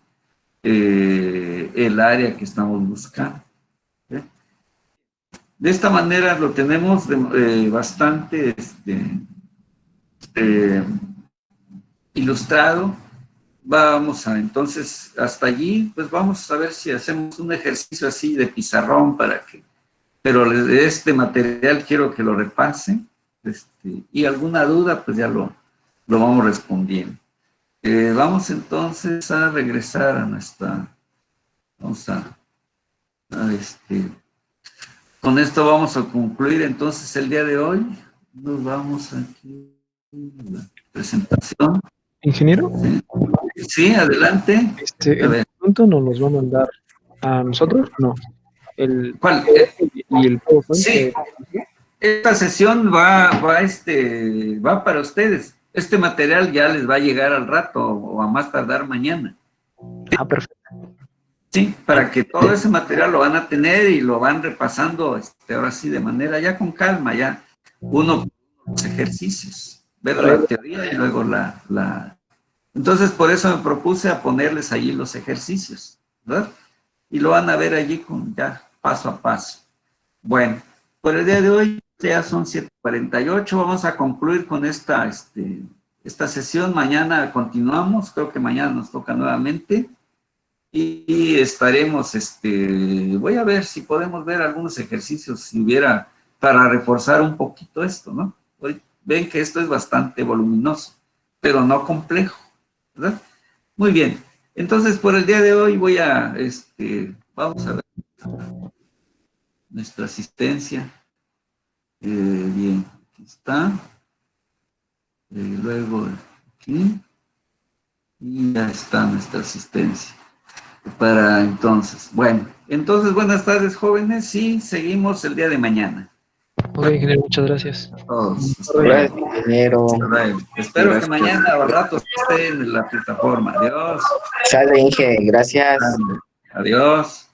el área que estamos buscando. De esta manera lo tenemos bastante ilustrado. Vamos entonces, hasta allí, pues vamos a ver si hacemos un ejercicio así de pizarrón pero de este material quiero que lo repasen, y alguna duda, pues ya lo vamos respondiendo. Vamos entonces a regresar a vamos con esto vamos a concluir entonces el día de hoy. Nos vamos aquí a la presentación. Ingeniero. Sí, adelante. El punto nos los va a mandar a nosotros, no. ¿Cuál? Y el PowerPoint. Sí. Esta sesión va para ustedes. Este material ya les va a llegar al rato o a más tardar mañana. Ah, perfecto. Sí, para que todo ese material lo van a tener y lo van repasando ahora sí de manera ya con calma, ya uno los ejercicios, ver la teoría y luego Entonces por eso me propuse a ponerles allí los ejercicios, ¿verdad? Y lo van a ver allí ya paso a paso. Bueno, por el día de hoy ya son 7:48, vamos a concluir con esta esta sesión. Mañana continuamos, creo que mañana nos toca nuevamente. Y estaremos, voy a ver si podemos ver algunos ejercicios, si hubiera, para reforzar un poquito esto, ¿no? Hoy ven que esto es bastante voluminoso, pero no complejo, ¿verdad? Muy bien. Entonces, por el día de hoy voy a, vamos a ver nuestra asistencia. Bien, aquí está. Luego aquí. Y ya está nuestra asistencia. Para entonces, bueno. Entonces, buenas tardes, jóvenes, y seguimos el día de mañana. Ok, ingeniero, muchas gracias. A todos. Hasta Gracias, luego. ingeniero. Hasta luego. Espero que mañana o rato esté en la plataforma. Adiós. Sale, Inge, gracias. Adiós.